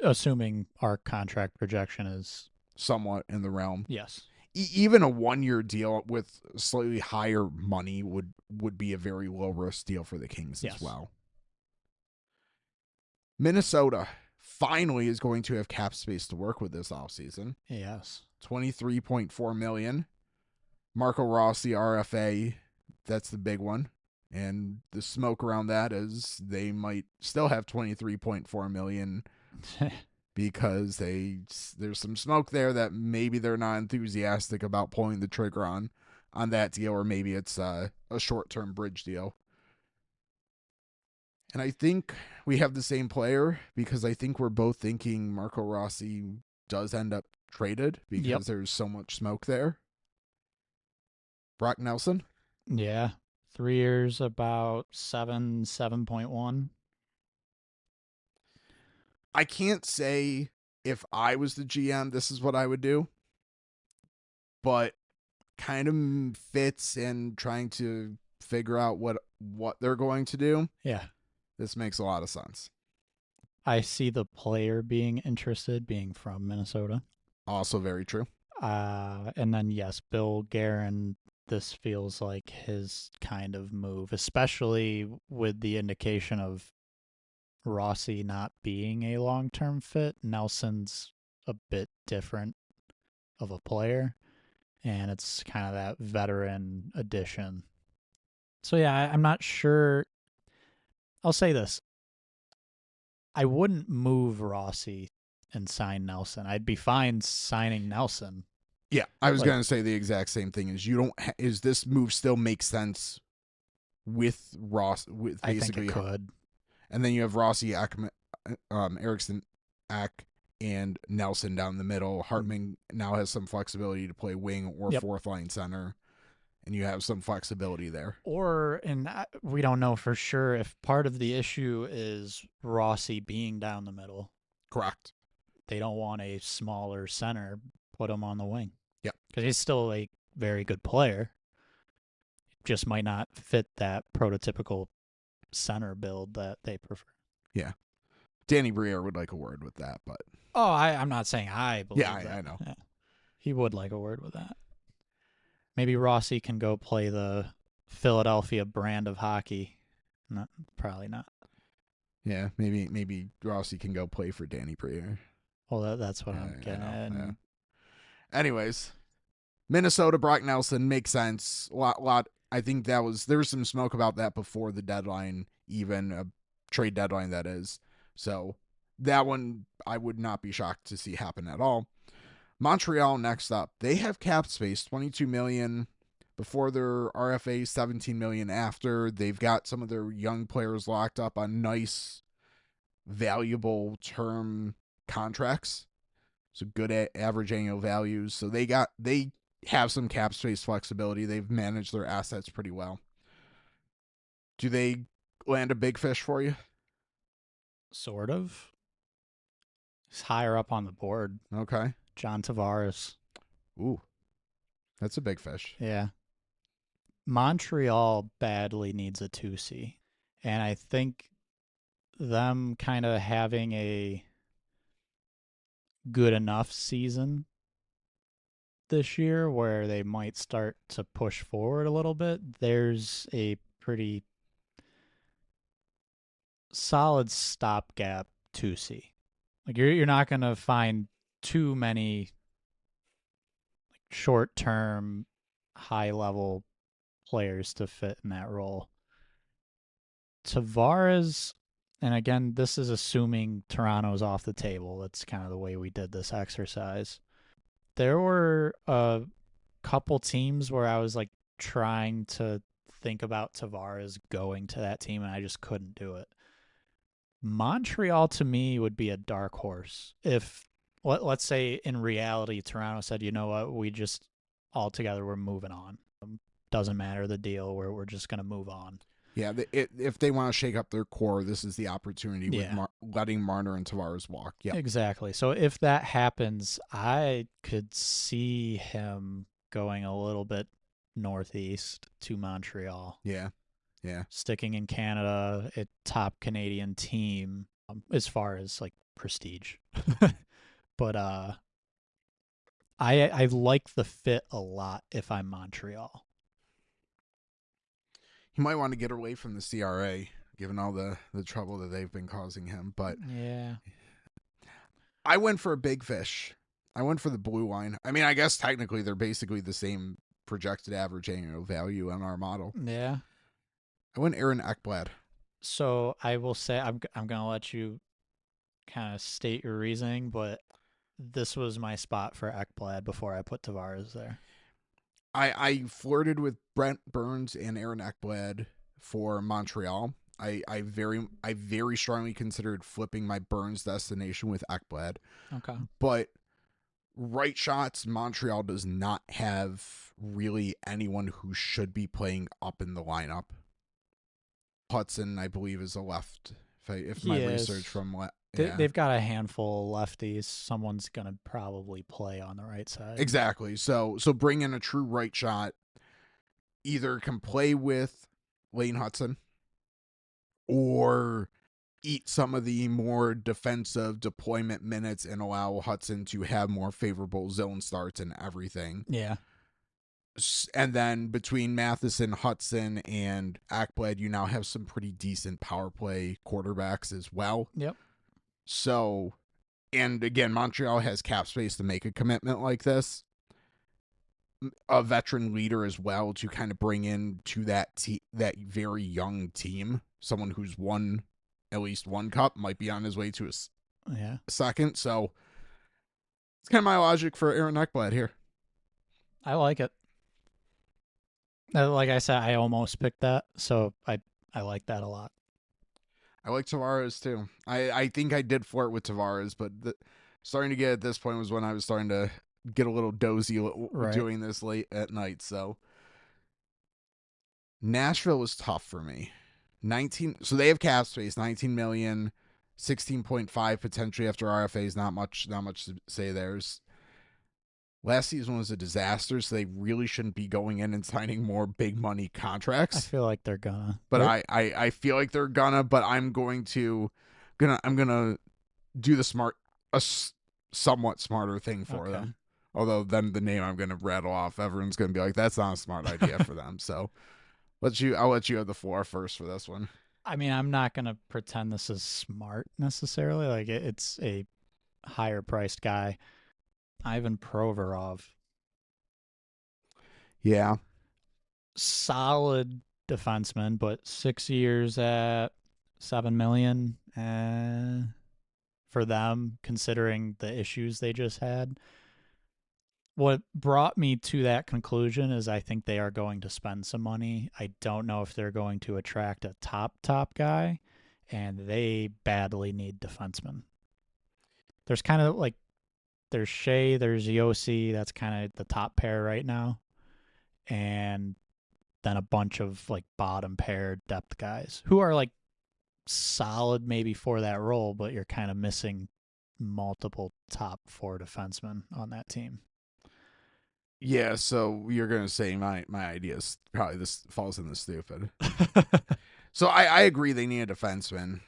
assuming our contract projection is somewhat in the realm. Yes, even a 1-year deal with slightly higher money would be a very low risk deal for the Kings as well. Minnesota finally is going to have cap space to work with this offseason. Yes. $23.4 million. Marco Rossi RFA, that's the big one. And the smoke around that is they might still have $23.4 million because there's some smoke there that maybe they're not enthusiastic about pulling the trigger on that deal, or maybe it's a short-term bridge deal. And I think we have the same player because I think we're both thinking Marco Rossi does end up traded because there's so much smoke there. Brock Nelson? Yeah. 3 years, about 7.1. I can't say if I was the GM, this is what I would do, but kind of fits in trying to figure out what they're going to do. Yeah. This makes a lot of sense. I see the player being interested, being from Minnesota. Also very true. And then, yes, Bill Guerin, this feels like his kind of move, especially with the indication of Rossi not being a long-term fit. Nelson's a bit different of a player, and it's kind of that veteran addition. So, yeah, I'm not sure. I'll say this. I wouldn't move Rossi and sign Nelson. I'd be fine signing Nelson. Yeah, I was going to say the exact same thing. Is you don't is this move still makes sense with Ross with basically I think it could. And then you have Rossi, Eriksson, Ack, and Nelson down the middle. Hartman now has some flexibility to play wing or fourth line center, and you have some flexibility there. And we don't know for sure if part of the issue is Rossi being down the middle. Correct. They don't want a smaller center, put him on the wing. Yeah. Because he's still a very good player. Just might not fit that prototypical center build that they prefer. Yeah. Danny Briere would like a word with that, but I'm not saying I believe that. I know. Yeah. He would like a word with that. Maybe Rossi can go play the Philadelphia brand of hockey. Probably not. Yeah, maybe Rossi can go play for Danny Briere. Well, that's what I'm getting at. Yeah. Anyways, Minnesota, Brock Nelson makes sense. Lot. I think there was some smoke about that before the deadline, even a trade deadline that is. So that one I would not be shocked to see happen at all. Montreal next up. They have cap space, $22 million before their RFA, $17 million after. They've got some of their young players locked up on nice, valuable term contracts. So good average annual values. So they have some cap space flexibility. They've managed their assets pretty well. Do they land a big fish for you? Sort of. He's higher up on the board. Okay. John Tavares. Ooh, that's a big fish. Yeah. Montreal badly needs a 2C. And I think them kind of having a good enough season this year where they might start to push forward a little bit, there's a pretty solid stopgap 2C. Like you're not going to find too many short-term, high-level players to fit in that role. Tavares, and again, this is assuming Toronto's off the table. That's kind of the way we did this exercise. There were a couple teams where I was like trying to think about Tavares going to that team, and I just couldn't do it. Montreal to me would be a dark horse if, let's say in reality, Toronto said, you know what, we just altogether we're moving on. Doesn't matter the deal, we're just going to move on. Yeah, if they want to shake up their core, this is the opportunity with letting Marner and Tavares walk. Yeah, exactly. So if that happens, I could see him going a little bit northeast to Montreal. Yeah. Sticking in Canada, a top Canadian team as far as like prestige. But I like the fit a lot if I'm Montreal. He might want to get away from the CRA, given all the trouble that they've been causing him. But yeah, I went for a big fish. I went for the blue line. I mean, I guess technically they're basically the same projected average annual value on our model. Yeah. I went Aaron Ekblad. So I will say I'm gonna let you kind of state your reasoning, but this was my spot for Ekblad before I put Tavares there. I flirted with Brent Burns and Aaron Ekblad for Montreal. I very strongly considered flipping my Burns destination with Ekblad. Okay. But right shots, Montreal does not have really anyone who should be playing up in the lineup. Hudson, I believe, is a left. If my He research is. from yeah, They've got a handful of lefties. Someone's going to probably play on the right side. exactly. So bring in a true right shot. Either can play with Lane Hudson or eat some of the more defensive deployment minutes and allow Hudson to have more favorable zone starts and everything. Yeah. And then between Matheson, Hudson, and Ekblad, you now have some pretty decent power play quarterbacks as well. Yep. So, and again, Montreal has cap space to make a commitment like this. A veteran leader as well to kind of bring in to that that very young team, someone who's won at least one cup, might be on his way to a second. So it's kind of my logic for Aaron Ekblad here. I like it. Like I said, I almost picked that, so I like that a lot. I like Tavares too. I think I did flirt with Tavares, but starting to get at this point was when I was starting to get a little dozy doing this late at night. So Nashville was tough for me. 19, so they have cap space, 19 million, 16.5 potentially after RFAs. Not much to say. There's last season was a disaster, so they really shouldn't be going in and signing more big money contracts. I feel like they're gonna. But I feel like they're gonna, but I'm gonna do a somewhat smarter thing for them. Although then the name I'm gonna rattle off, everyone's gonna be like, that's not a smart idea for them. So I'll let you have the floor first for this one. I mean, I'm not gonna pretend this is smart necessarily. Like it's a higher priced guy. Ivan Provorov. Yeah. Solid defenseman, but 6 years at $7 million for them, considering the issues they just had. What brought me to that conclusion is I think they are going to spend some money. I don't know if they're going to attract a top guy, and they badly need defensemen. There's kind of like, there's Shea, there's Yossi. That's kind of the top pair right now. And then a bunch of like bottom pair depth guys who are like solid maybe for that role, but you're kind of missing multiple top 4 defensemen on that team. Yeah, so you're gonna say my idea is probably this falls in the stupid. So I agree they need a defenseman.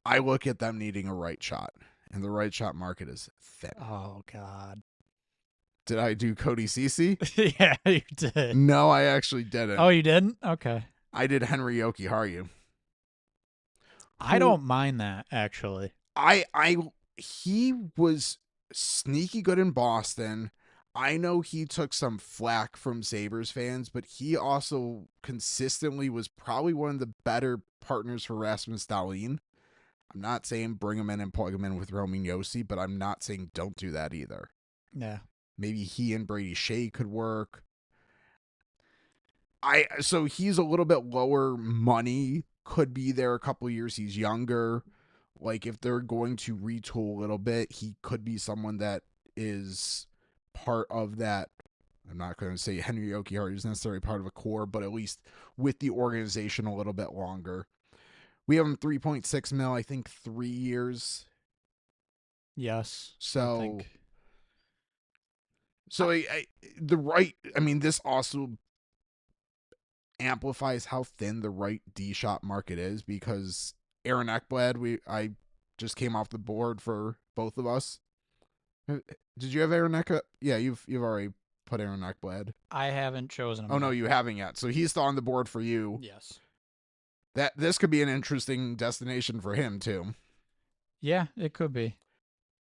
I look at them needing a right shot, and the right shot market is thin. Oh God. Did I do Cody Ceci? Yeah, you did. No, I actually didn't. Oh, you didn't? Okay. I did Henry Jokiharju. I don't mind that, actually. He was sneaky good in Boston. I know he took some flack from Sabres fans, but he also consistently was probably one of the better partners for Rasmus Dahlin. I'm not saying bring him in and plug him in with Roman Josi, but I'm not saying don't do that either. Yeah. Maybe he and Brady Shea could work. So he's a little bit lower money, could be there a couple years. He's younger. Like if they're going to retool a little bit, he could be someone that is part of that. I'm not going to say Henry Jokiharju is necessarily part of a core, but at least with the organization a little bit longer. We have him 3.6 mil, I think 3 years. Yes. So this also amplifies how thin the right D shot market is, because Aaron Ekblad, I just came off the board for both of us. Did you have Aaron Ekblad? Yeah, you've already put Aaron Ekblad. I haven't chosen him. Oh no, you haven't yet. So he's still on the board for you. Yes. This could be an interesting destination for him too. Yeah, it could be.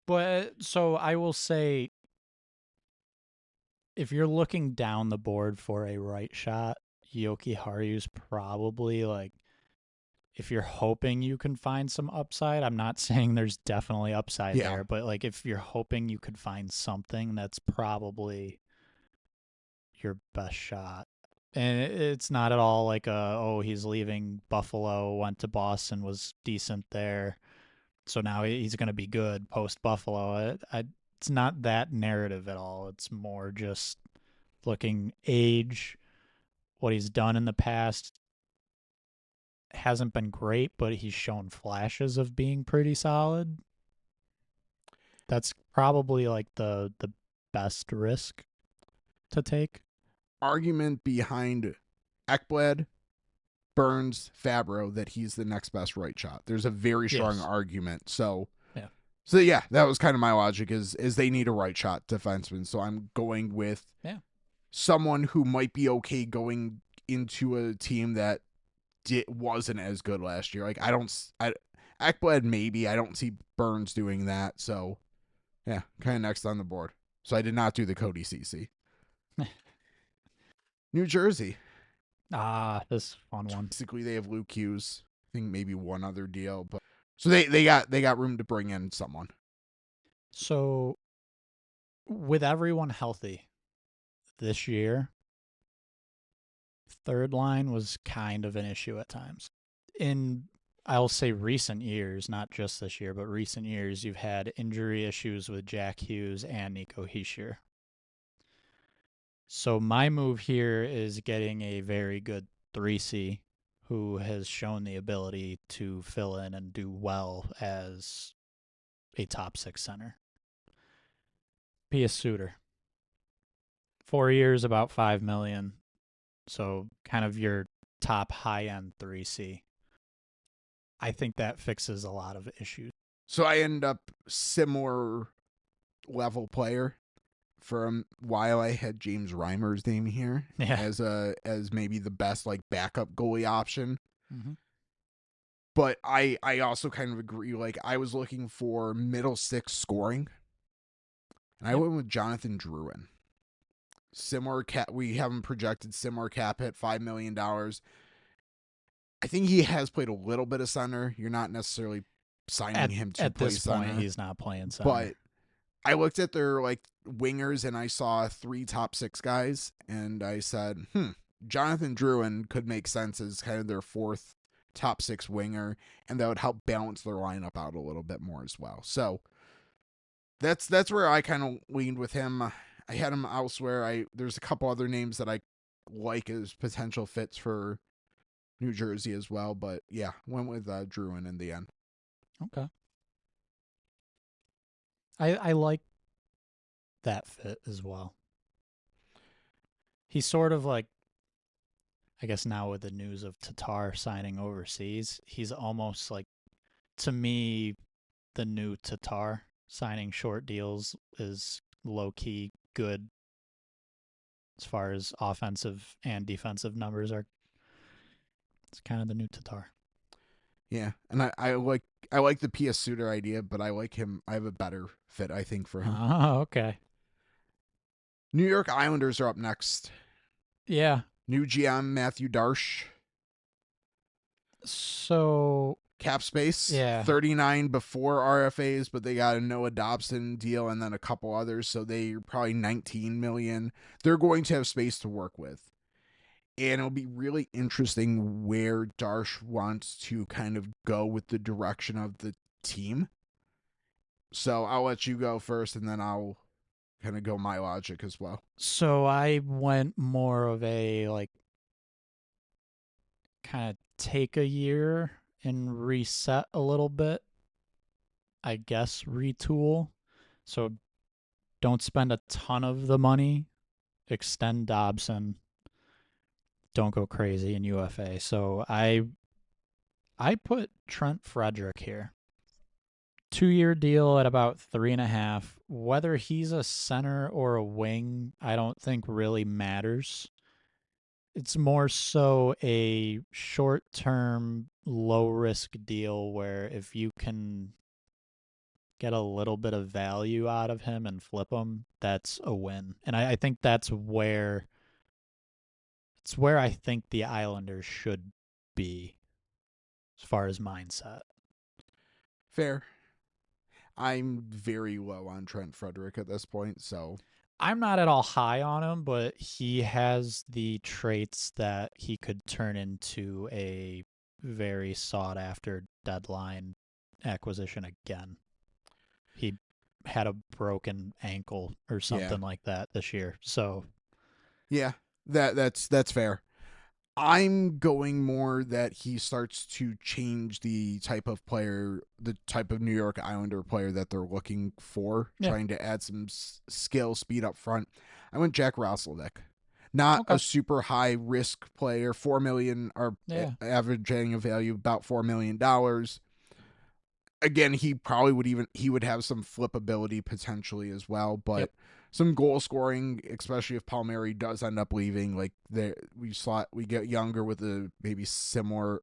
But so I will say, if you're looking down the board for a right shot, Jokiharju's probably like, if you're hoping you can find some upside. I'm not saying there's definitely upside there, but like if you're hoping you could find something, that's probably your best shot. And it's not at all like he's leaving Buffalo, went to Boston, was decent there, so now he's going to be good post Buffalo. It's it's not that narrative at all. It's more just looking age, what he's done in the past hasn't been great, but he's shown flashes of being pretty solid. That's probably like the best risk to take. Argument behind Ekblad, Burns, Fabro that he's the next best right shot. There's a very strong argument. So yeah, that was kind of my logic is they need a right shot defenseman. So I'm going with someone who might be okay going into a team that wasn't as good last year. Like Ekblad maybe. I don't see Burns doing that. So yeah, kind of next on the board. So I did not do the Cody CC. New Jersey. This fun one. Basically, they have Luke Hughes. I think maybe one other deal, but so they got room to bring in someone. So with everyone healthy this year, third line was kind of an issue at times. In I'll say recent years, not just this year, but recent years, you've had injury issues with Jack Hughes and Nico Hischier. So my move here is getting a very good 3C who has shown the ability to fill in and do well as a top 6 center. Pius Suter. 4 years, about $5 million. So kind of your top high-end 3C. I think that fixes a lot of issues. So I end up similar level player. For a while, I had James Reimer's name here as maybe the best like backup goalie option. Mm-hmm. But I also kind of agree. Like I was looking for middle six scoring, and I went with Jonathan Drouin. Similar cap. We have him projected similar cap hit, $5 million. I think he has played a little bit of center. You're not necessarily signing him to play this center. Point, he's not playing center. But I looked at their like wingers and I saw 3 top 6 guys, and I said, Jonathan Drouin could make sense as kind of their 4th top 6 winger, and that would help balance their lineup out a little bit more as well. So that's where I kind of leaned with him. I had him elsewhere. There's a couple other names that I like as potential fits for New Jersey as well, but yeah, went with Drouin in the end. Okay. I like that fit as well. He's sort of like, I guess now with the news of Tatar signing overseas, he's almost like, to me, the new Tatar. Signing short deals is low-key good as far as offensive and defensive numbers are. It's kind of the new Tatar. Yeah, and I like the PS Suter idea, but I like him. I have a better fit, I think, for him. Oh, okay. New York Islanders are up next. Yeah. New GM Matthew Darsh. So cap space, 39 before RFAs, but they got a Noah Dobson deal and then a couple others, so they're probably $19 million. They're going to have space to work with. And it'll be really interesting where Darsh wants to kind of go with the direction of the team. So I'll let you go first, and then I'll kind of go my logic as well. So I went more of a, like, kind of take a year and reset a little bit. I guess retool. So don't spend a ton of the money. Extend Dobson. Don't go crazy in UFA. So I put Trent Frederick here. 2-year deal at about 3.5. Whether he's a center or a wing, I don't think really matters. It's more so a short-term, low-risk deal where if you can get a little bit of value out of him and flip him, that's a win. And I think that's where I think the Islanders should be as far as mindset. Fair. I'm very low on Trent Frederick at this point, so I'm not at all high on him, but he has the traits that he could turn into a very sought-after deadline acquisition again. He had a broken ankle or something like that this year. So yeah, that's fair. I'm going more that he starts to change the type of player, the type of New York Islander player that they're looking for, trying to add some skill, speed up front. I went Jack Roslovic. Not a super high risk player, $4 million, or average annual value about $4 million. Again, he would have some flip ability potentially as well, but some goal scoring, especially if Palmieri does end up leaving. Like we get younger with a maybe similar.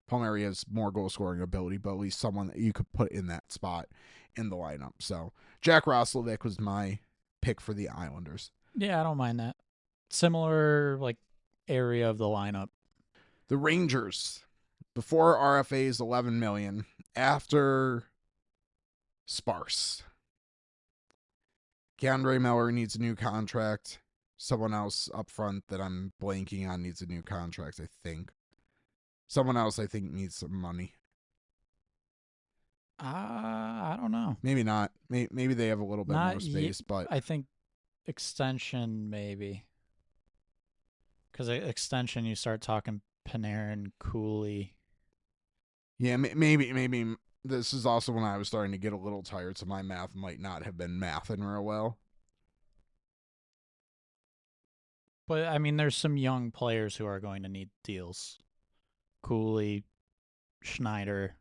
Palmieri has more goal scoring ability, but at least someone that you could put in that spot in the lineup. So Jack Roslovic was my pick for the Islanders. Yeah, I don't mind that. Similar area of the lineup. The Rangers, before RFA is $11 million, after sparse. K'Andre Miller needs a new contract. Someone else up front that I'm blanking on needs a new contract, I think. Someone else I think needs some money. I don't know. Maybe not. Maybe they have a little bit more space, but I think extension maybe. Because extension, you start talking Panarin, Cooley. Yeah, maybe this is also when I was starting to get a little tired, so my math might not have been mathing real well. But, I mean, there's some young players who are going to need deals. Cooley, Schneider.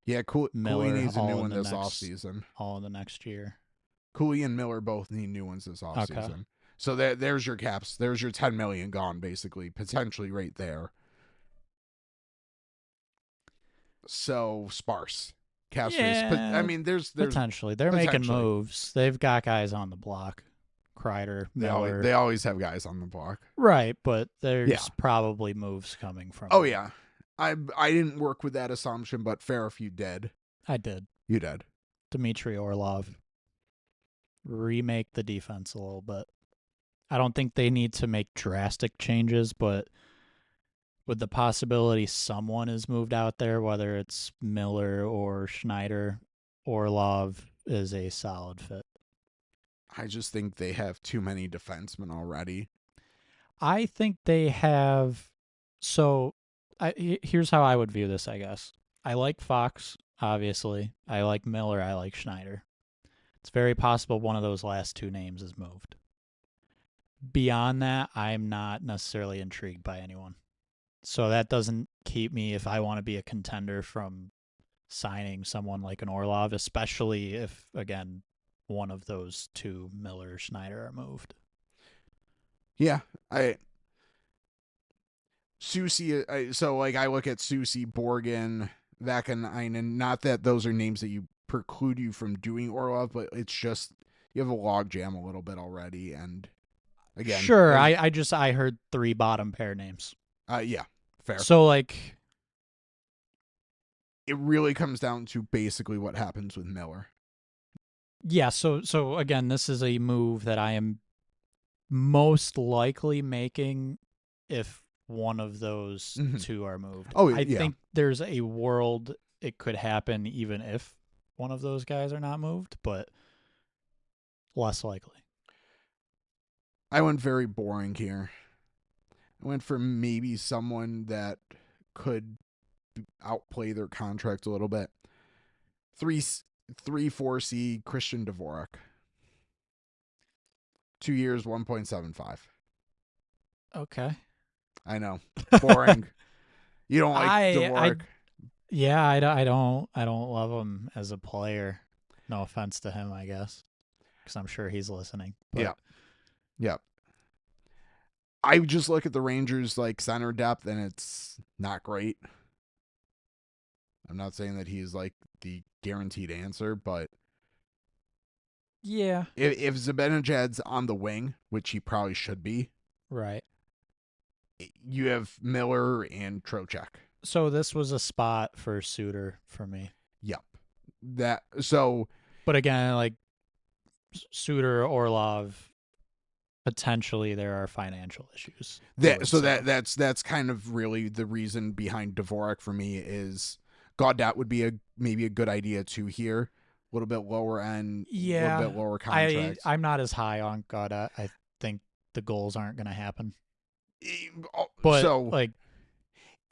Yeah, Miller, Cooley needs a new one this offseason. All in the next year. Cooley and Miller both need new ones this offseason. Okay. So there's your caps. There's your $10 million gone, basically, potentially right there. So sparse cap space. But I mean, there's potentially they're making moves. They've got guys on the block. Kreider, Miller. They always have guys on the block, right? But there's probably moves coming from. Oh yeah, I didn't work with that assumption, but fair if you did. I did. You did. Dmitry Orlov. Remake the defense a little bit. I don't think they need to make drastic changes, but with the possibility someone is moved out there, whether it's Miller or Schneider, Orlov is a solid fit. I just think they have too many defensemen already. I think they have. So here's how I would view this, I guess. I like Fox, obviously. I like Miller. I like Schneider. It's very possible one of those last two names is moved. Beyond that, I'm not necessarily intrigued by anyone. So that doesn't keep me, if I want to be a contender, from signing someone like an Orlov, especially if, again, one of those two, Miller or Schneider, are moved. Yeah, Susie. So I look at Susie, Borgen, Vakanainen. Not that those are names that you preclude you from doing Orlov, but it's just you have a logjam a little bit already, and again, sure. I heard three bottom pair names. Yeah, fair. So it really comes down to basically what happens with Miller. Yeah. So again, this is a move that I am most likely making if one of those two are moved. I think there's a world it could happen even if one of those guys are not moved, but less likely. I went very boring here. I went for maybe someone that could outplay their contract a little bit. 3-4C Christian Dvorak. 2 years, 1.75. Okay. I know. Boring. You don't like Dvorak? I don't love him as a player. No offense to him, I guess, because I'm sure he's listening. But. Yeah. I just look at the Rangers center depth, and it's not great. I'm not saying that he's the guaranteed answer, but yeah, if Zibanejad's on the wing, which he probably should be, right, you have Miller and Trocheck. So this was a spot for Suter for me. Yep. But again, Suter, Orlov, potentially there are financial issues. That's kind of really the reason behind Dvorak for me is Gaudet would be maybe a good idea too here. little bit lower end, a little Yeah, bit lower contracts. I'm not as high on Gauda. I think the goals aren't going to happen. Oh, But so like,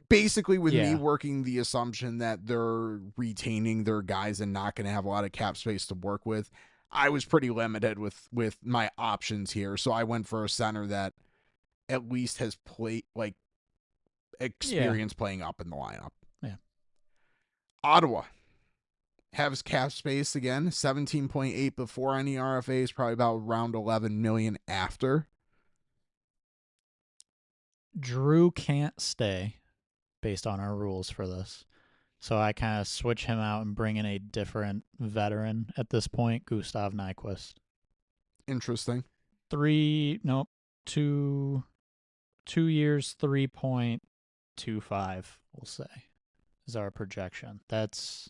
basically, with me yeah, working the assumption that they're retaining their guys and not going to have a lot of cap space to work with, I was pretty limited with my options here. So I went for a center that at least has played like yeah, experience playing up in the lineup. yeah. Ottawa has cap space again, 17.8 before any RFAs, probably about around 11 million after. Drew can't stay based on our rules for this. So I kind of switch him out and bring in a different veteran at this point, Gustav Nyquist. Interesting. 2 years, 3.25, we'll say, is our projection. That's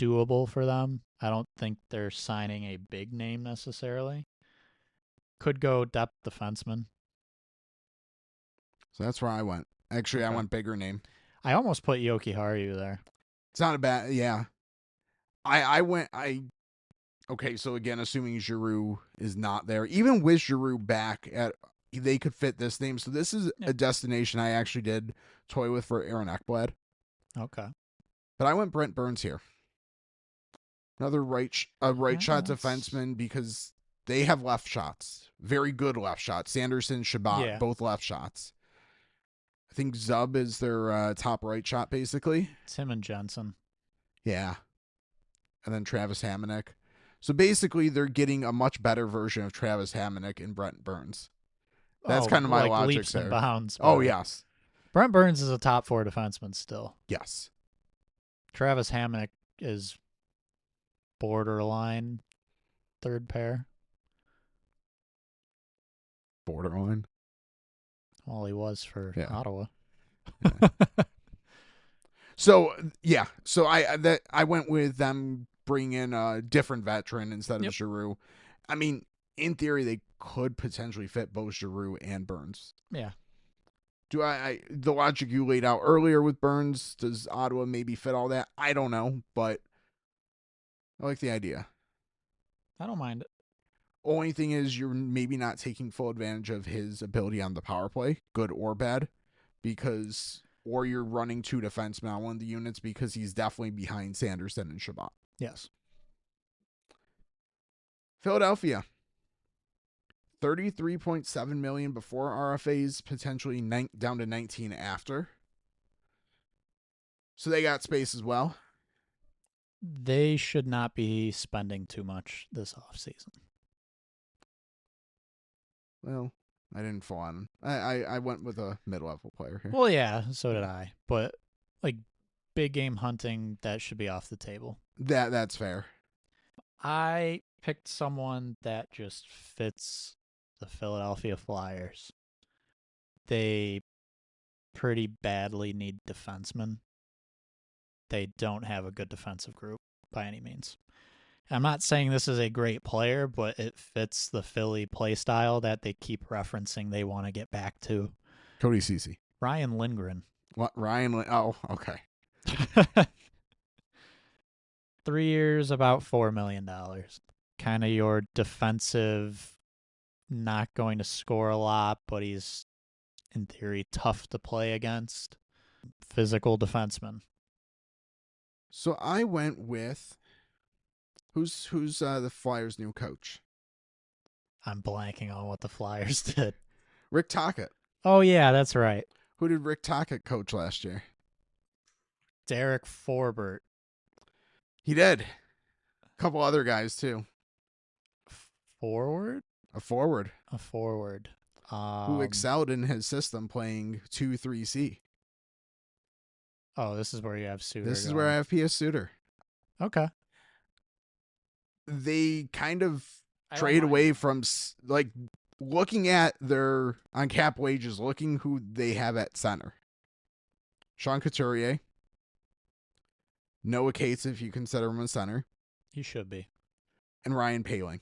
doable for them. I don't think they're signing a big name necessarily. Could go depth defenseman. So that's where I went. Actually, Okay. I went bigger name. I almost put Yoki Haru there. It's not a bad, yeah. Okay, so again, assuming Giroux is not there, even with Giroux back they could fit this name. So this is a destination I actually did toy with for Aaron Ekblad. Okay. But I went Brent Burns here. Another right shot defenseman because they have left shots. Very good left shots. Sanderson, Shabbat, both left shots. I think Zub is their top right shot, basically. Tim and Jensen. Yeah. And then Travis Hamonic. So basically, they're getting a much better version of Travis Hamonic and Brent Burns. That's kind of my logic leaps there. And bounds. Oh, yes. Brent Burns is a top 4 defenseman still. Yes. Travis Hamonic is borderline third pair. Borderline. Well, he was for Ottawa. Yeah. So I went with them bringing in a different veteran instead of Giroux. I mean, in theory, they could potentially fit both Giroux and Burns. Yeah. Do the logic you laid out earlier with Burns, does Ottawa maybe fit all that? I don't know, but I like the idea. I don't mind it. Only thing is you're maybe not taking full advantage of his ability on the power play, good or bad, or you're running 2 defensemen on one of the units because he's definitely behind Sanderson and Shabbat. Yes. Philadelphia. 33.7 million before RFAs, potentially down to 19 after. So they got space as well. They should not be spending too much this offseason. Well, I didn't fall on. I went with a mid-level player here. Well, yeah, so did I. But like big game hunting, that should be off the table. That's fair. I picked someone that just fits the Philadelphia Flyers. They pretty badly need defensemen. They don't have a good defensive group by any means. I'm not saying this is a great player, but it fits the Philly play style that they keep referencing they want to get back to. Cody Ceci. Ryan Lindgren. What? Oh, okay. 3 years, about $4 million. Kind of your defensive, not going to score a lot, but he's, in theory, tough to play against. Physical defenseman. So I went with who's the Flyers' new coach? I'm blanking on what the Flyers did. Rick Tocchet. Oh, yeah, that's right. Who did Rick Tocchet coach last year? Derek Forbert. He did. A couple other guys, too. Forward? A forward. Who excelled in his system playing 2-3C. Oh, this is where you have Suter. This is where I have P.S. Suter. Okay. They kind of trade away from, like, looking at their on cap wages, looking who they have at center. Sean Couturier. Noah Cates, if you consider him a center. He should be. And Ryan Poehling.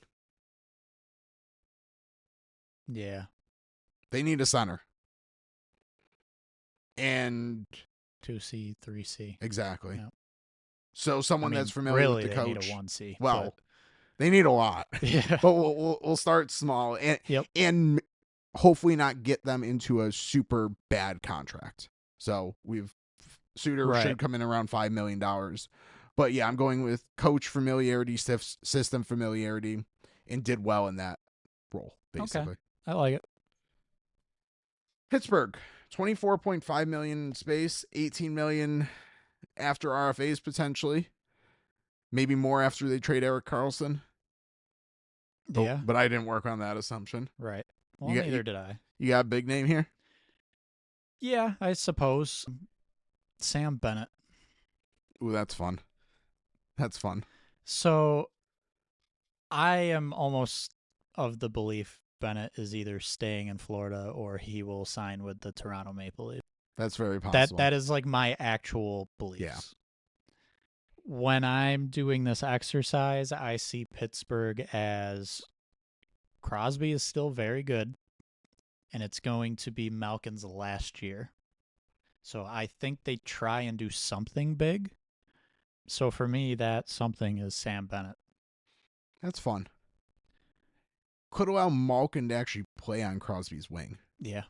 Yeah. They need a center. And 2C, 3C. Exactly. Yep. So someone I mean, that's familiar with really, the they need a coach. 1C. Well, they need a lot. Yeah. But we'll start small and hopefully not get them into a super bad contract. So Suter should come in around $5 million. But yeah, I'm going with coach familiarity, system familiarity, and did well in that role, basically. Okay. I like it. Pittsburgh, $24.5 million in space, $18 million after RFAs potentially. Maybe more after they trade Erik Karlsson. Yeah. But I didn't work on that assumption. Right. Well, neither did I. You got a big name here? Yeah, I suppose. Sam Bennett. Ooh, that's fun. That's fun. So I am almost of the belief Bennett is either staying in Florida or he will sign with the Toronto Maple Leafs. That's very possible. That is like my actual beliefs. Yeah. When I'm doing this exercise, I see Pittsburgh as Crosby is still very good, and it's going to be Malkin's last year. So I think they try and do something big. So for me, that something is Sam Bennett. That's fun. Could allow Malkin to actually play on Crosby's wing. Yeah.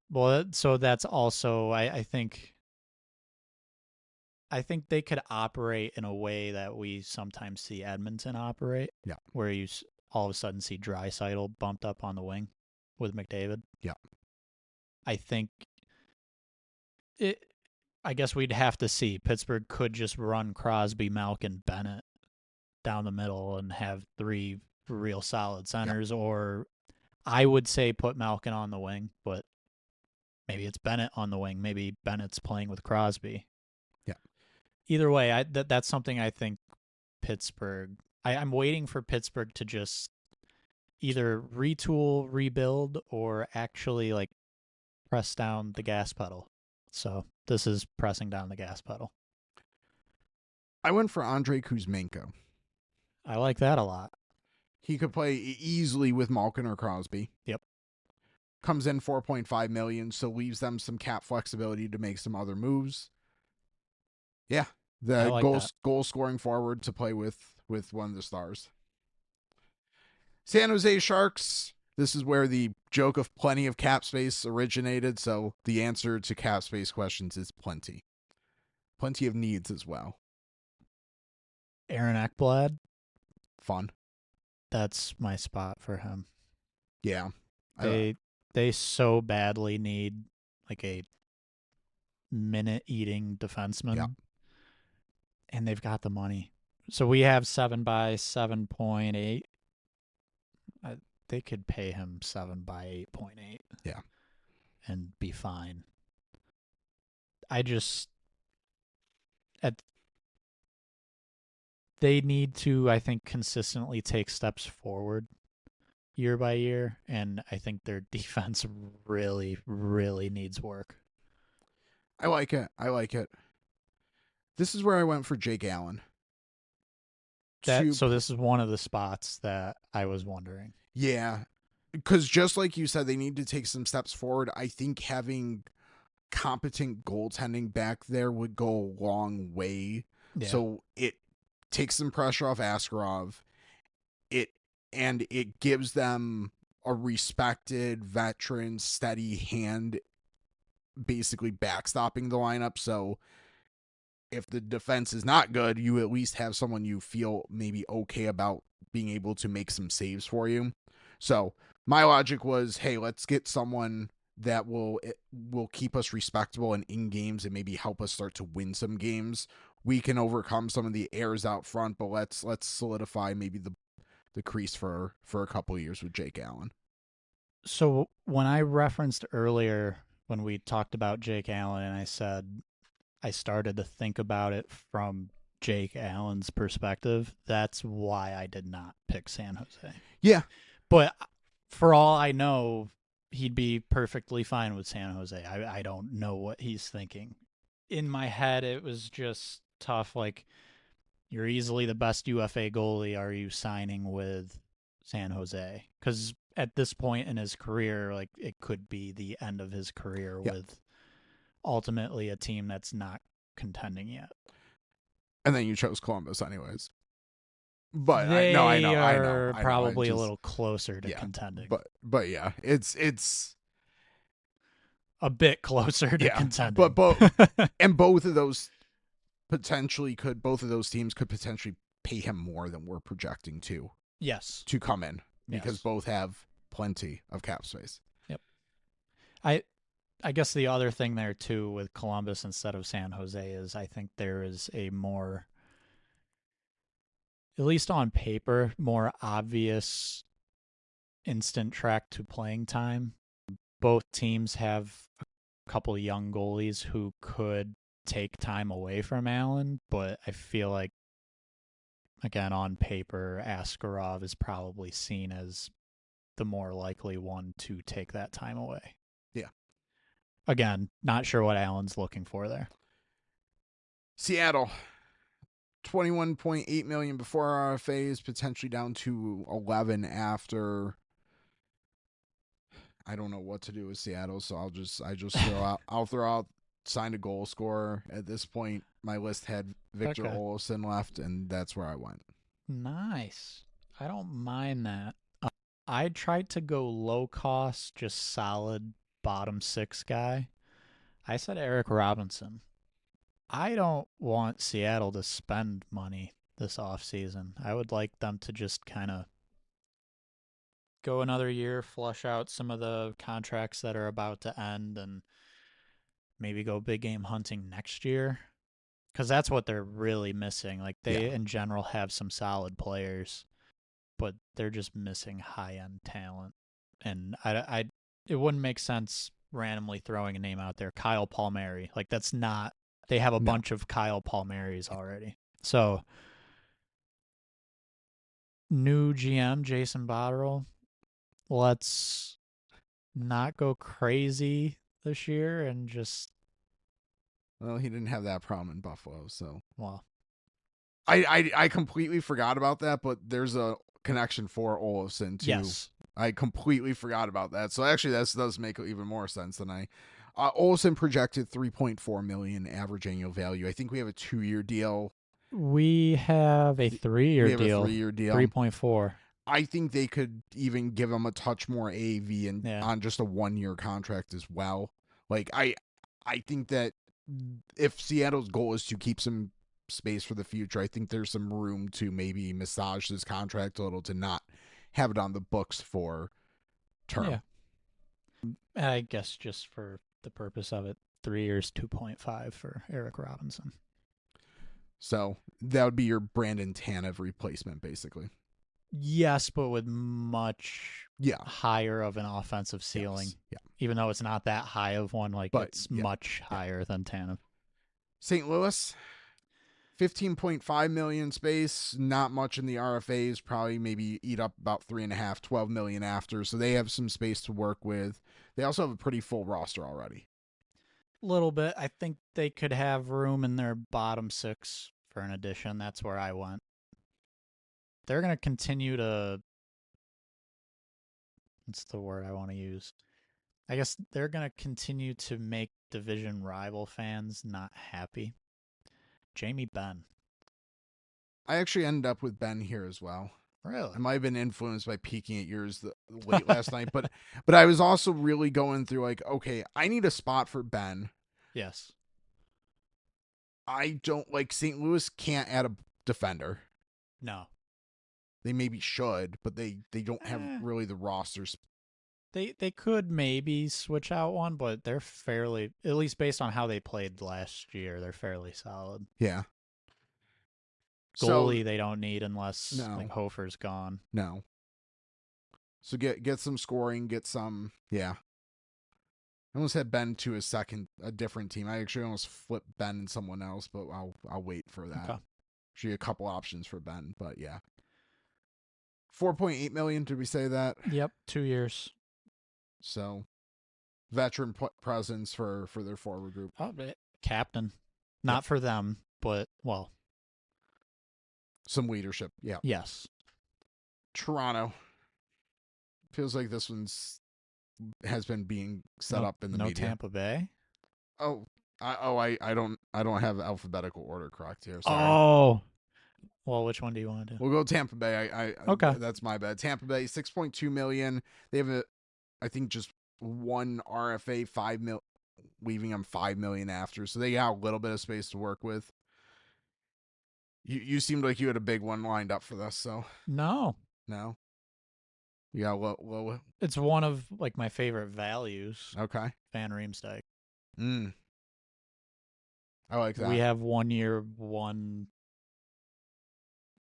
Well, so that's also, I think they could operate in a way that we sometimes see Edmonton operate. Yeah. Where you all of a sudden see Draisaitl bumped up on the wing with McDavid. Yeah. I think I guess we'd have to see. Pittsburgh could just run Crosby, Malkin, Bennett down the middle and have three real solid centers, or I would say put Malkin on the wing, but maybe it's Bennett on the wing. Maybe Bennett's playing with Crosby. Yeah. Either way, that's something I think Pittsburgh. I'm waiting for Pittsburgh to just either retool, rebuild, or actually like press down the gas pedal. So this is pressing down the gas pedal. I went for Andrei Kuzmenko. I like that a lot. He could play easily with Malkin or Crosby. Yep. Comes in $4.5 million, so leaves them some cap flexibility to make some other moves. Yeah, the like goal scoring forward to play with one of the stars. San Jose Sharks. This is where the joke of plenty of cap space originated. So the answer to cap space questions is plenty. Plenty of needs as well. Aaron Ekblad. Fun. That's my spot for him. Yeah. They so badly need like a minute eating defenseman. Yeah. And they've got the money. So we have 7 by 7.8. They could pay him 7 by 8.8. Yeah. And be fine. They need to, I think, consistently take steps forward year by year, and I think their defense really, really needs work. I like it. This is where I went for Jake Allen. So this is one of the spots that I was wondering. Yeah, because just like you said, they need to take some steps forward. I think having competent goaltending back there would go a long way. Yeah. So it takes some pressure off Askarov. It gives them a respected veteran, steady hand, basically backstopping the lineup. So if the defense is not good, you at least have someone you feel maybe okay about being able to make some saves for you. So my logic was, hey, let's get someone that will keep us respectable and in games and maybe help us start to win some games. We can overcome some of the errors out front, but let's solidify maybe the crease for a couple of years with Jake Allen. So when I referenced earlier when we talked about Jake Allen, and I said I started to think about it from Jake Allen's perspective, that's why I did not pick San Jose. Yeah. But for all I know, he'd be perfectly fine with San Jose. I don't know what he's thinking. In my head, it was just tough. Like, you're easily the best UFA goalie. Are you signing with San Jose? Because at this point in his career, like, it could be the end of his career with ultimately a team that's not contending yet. And then you chose Columbus anyways. But they I know. are I probably just, a little closer to yeah, contending. But yeah, it's A bit closer to yeah. contending. And both of those teams could potentially pay him more than we're projecting to come in, because both have plenty of cap space. Yep. I guess the other thing there too with Columbus instead of San Jose is I think there is a more, at least on paper, more obvious instant track to playing time. Both teams have a couple young goalies who could take time away from Allen, but I feel like, again, on paper, Askarov is probably seen as the more likely one to take that time away. Yeah. Again, not sure what Allen's looking for there. Seattle, $21.8 million before RFAs, potentially down to 11 after. I don't know what to do with Seattle, so I'll throw out signed a goal scorer. At this point, my list had Victor Olofsson left, and that's where I went. Nice. I don't mind that. I tried to go low cost, just solid bottom six guy. I said Eric Robinson. I don't want Seattle to spend money this offseason. I would like them to just kind of go another year, flush out some of the contracts that are about to end, and maybe go big game hunting next year. Because that's what they're really missing. Like, they in general have some solid players, but they're just missing high-end talent. And it wouldn't make sense randomly throwing a name out there, Kyle Palmieri. Like, that's not. They have a bunch of Kyle Palmieris already. So, new GM, Jason Botterill, let's not go crazy this year and just. Well, he didn't have that problem in Buffalo, so. Well. I completely forgot about that, but there's a connection for Olofsson, too. Yes. I completely forgot about that. So, actually, that does make even more sense than I. Olofsson projected $3.4 million average annual value. I think we have a 2-year deal. We have a 3-year deal. 3.4. I think they could even give him a touch more AAV and on just a 1-year contract as well. Like, I think that if Seattle's goal is to keep some space for the future, I think there's some room to maybe massage this contract a little to not have it on the books for term. Yeah. I guess just for the purpose of it, 3 years, 2.5 for Eric Robinson. So that would be your Brandon Tanev replacement, basically. Yes, but with much higher of an offensive ceiling. Yes. Yeah. Even though it's not that high of one, it's much higher than Tanev. St. Louis, $15.5 million space, not much in the RFAs, probably maybe eat up about $3.5, $12 million after. So they have some space to work with. They also have a pretty full roster already. A little bit. I think they could have room in their bottom six for an addition. That's where I went. They're going to continue to. What's the word I want to use? I guess they're going to continue to make division rival fans not happy. Jamie Benn. I actually ended up with Ben here as well. Really? I might have been influenced by peeking at yours late last night, but I was also really going through like, okay, I need a spot for Ben. Yes. I don't like St. Louis can't add a defender. No. They maybe should, but they don't have really the rosters. They could maybe switch out one, but they're fairly, at least based on how they played last year, they're fairly solid. Yeah. Goalie they don't need unless Hofer's gone. No. So get some scoring, get some I almost had Ben to a different team. I actually almost flipped Ben and someone else, but I'll wait for that. Okay. Actually a couple options for Ben, but yeah. $4.8 million, did we say that? Yep, 2 years. So veteran presence for their forward group. Oh, captain. Not for them, but some leadership. Yeah. Yes. Toronto. Feels like this has been being set up in the media. No Tampa Bay? Oh, I don't have alphabetical order correct here. Sorry. Oh, well, which one do you want to do? We'll go Tampa Bay. Okay. That's my bad. Tampa Bay, 6.2 million. They have I think just one RFA, 5 mil, leaving them 5 million after, so they got a little bit of space to work with. You seemed like you had a big one lined up for this, so No. You got low. It's one of like my favorite values. Okay. Van Riemsdyk. I like that. We have 1 year, 1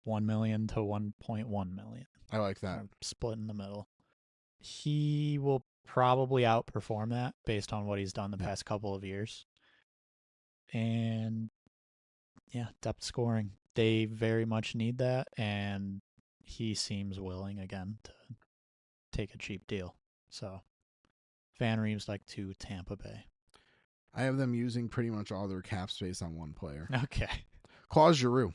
million to 1.1 million. I like that. Split in the middle. He will probably outperform that based on what he's done the past couple of years. And yeah, depth scoring. They very much need that, and he seems willing again to take a cheap deal. So Van Riemsdyk to Tampa Bay. I have them using pretty much all their cap space on one player. Okay. Claude Giroux.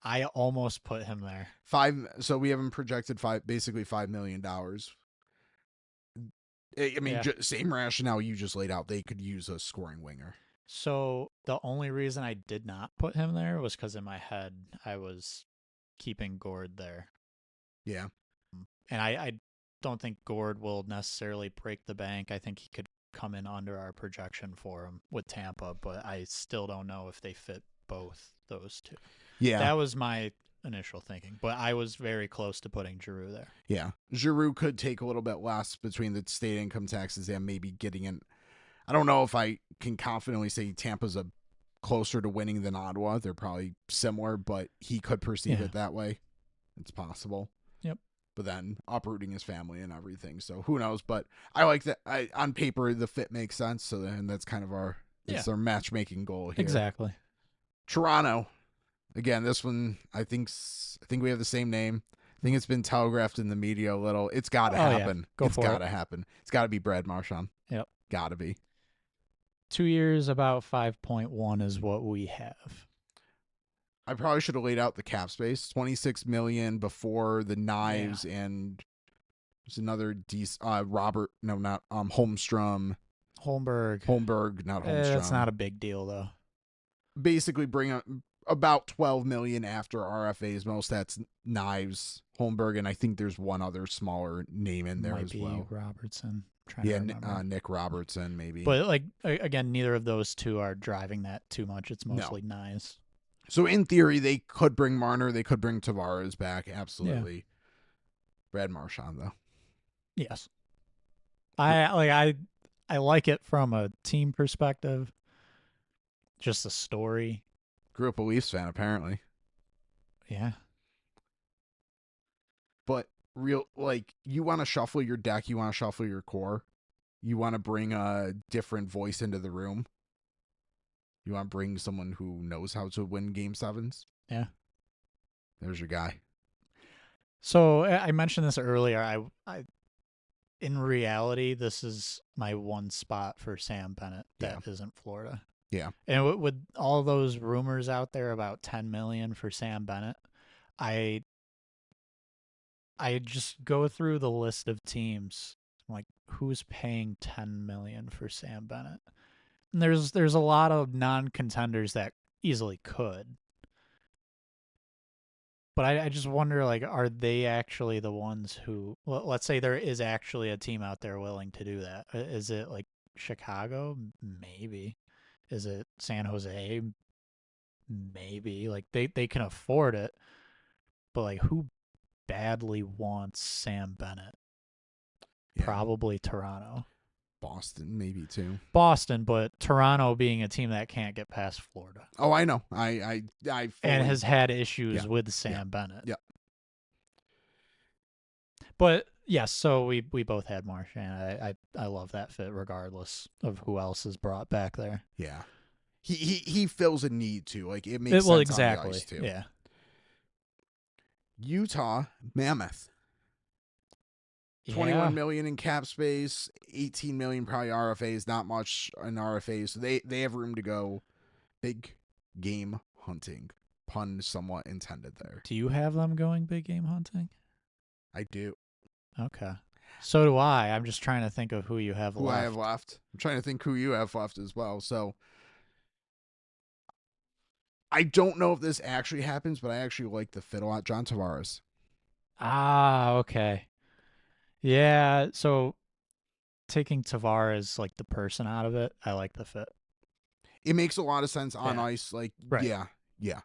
I almost put him there. So we have him projected basically $5 million. I mean, same rationale you just laid out. They could use a scoring winger. So the only reason I did not put him there was because in my head I was keeping Gord there. Yeah. And I don't think Gord will necessarily break the bank. I think he could come in under our projection for him with Tampa, but I still don't know if they fit both those two. Yeah. That was my initial thinking, but I was very close to putting Giroux there. Yeah. Giroux could take a little bit less between the state income taxes and maybe getting in. I don't know if I can confidently say Tampa's closer to winning than Ottawa. They're probably similar, but he could perceive it that way. It's possible. Yep. But then uprooting his family and everything. So who knows? But I like that. On paper, the fit makes sense. So then that's kind of our matchmaking goal here. Exactly. Toronto. Again, this one, I think we have the same name. I think it's been telegraphed in the media a little. It's got to happen. Yeah. It's got to happen. It's got to be Brad Marchand. Yep. Got to be. 2 years, about 5.1 is what we have. I probably should have laid out the cap space. 26 million before the knives and there's another Holmberg, not Holmstrom. Holmberg, not Holmstrom. That's not a big deal though. Basically bring up about 12 million after RFAs. Most that's knives, Holmberg, and I think there's one other smaller name in there Might as be well. Robertson. Nick Robertson maybe. But like again, neither of those two are driving that too much. It's mostly knives. So in theory, they could bring Marner, they could bring Tavares back, absolutely. Yeah. Brad Marchand though. Yes. I like it from a team perspective. Just a story. Grew up a Leafs fan, apparently. Yeah. But you want to shuffle your deck, you want to shuffle your core, you want to bring a different voice into the room. You want to bring someone who knows how to win game sevens. Yeah. There's your guy. So I mentioned this earlier. I in reality, this is my one spot for Sam Bennett that isn't Florida. Yeah. And with all those rumors out there about $10 million for Sam Bennett, I just go through the list of teams. I'm like, who's paying $10 million for Sam Bennett? And there's a lot of non-contenders that easily could. But I just wonder, like, are they actually the ones who, well, let's say there is actually a team out there willing to do that. Is it like Chicago? Maybe. Is it San Jose? Maybe. Like they can afford it. But like who badly wants Sam Bennett? Yeah. Probably Toronto. Boston, maybe too. Boston, but Toronto being a team that can't get past Florida. Oh, I know. I and has had issues with Sam Bennett. Yeah. But yes, so we both had Marchand. I love that fit regardless of who else is brought back there. Yeah. He fills a need too. Like it makes sense exactly. On the ice too. Yeah. Utah Mammoth. 21 million in cap space, 18 million probably RFAs, not much in RFAs. So they have room to go. Big game hunting. Pun somewhat intended there. Do you have them going big game hunting? I do. Okay. So do I. I'm just trying to think of who you have Who I have left. left. I'm trying to think who you have left as well. So I don't know if this actually happens, but I actually like the fit a lot. John Tavares. Ah, okay. Yeah, so taking Tavares, like the person out of it, I like the fit. It makes a lot of sense on Yeah, ice. Like, right. yeah, yeah.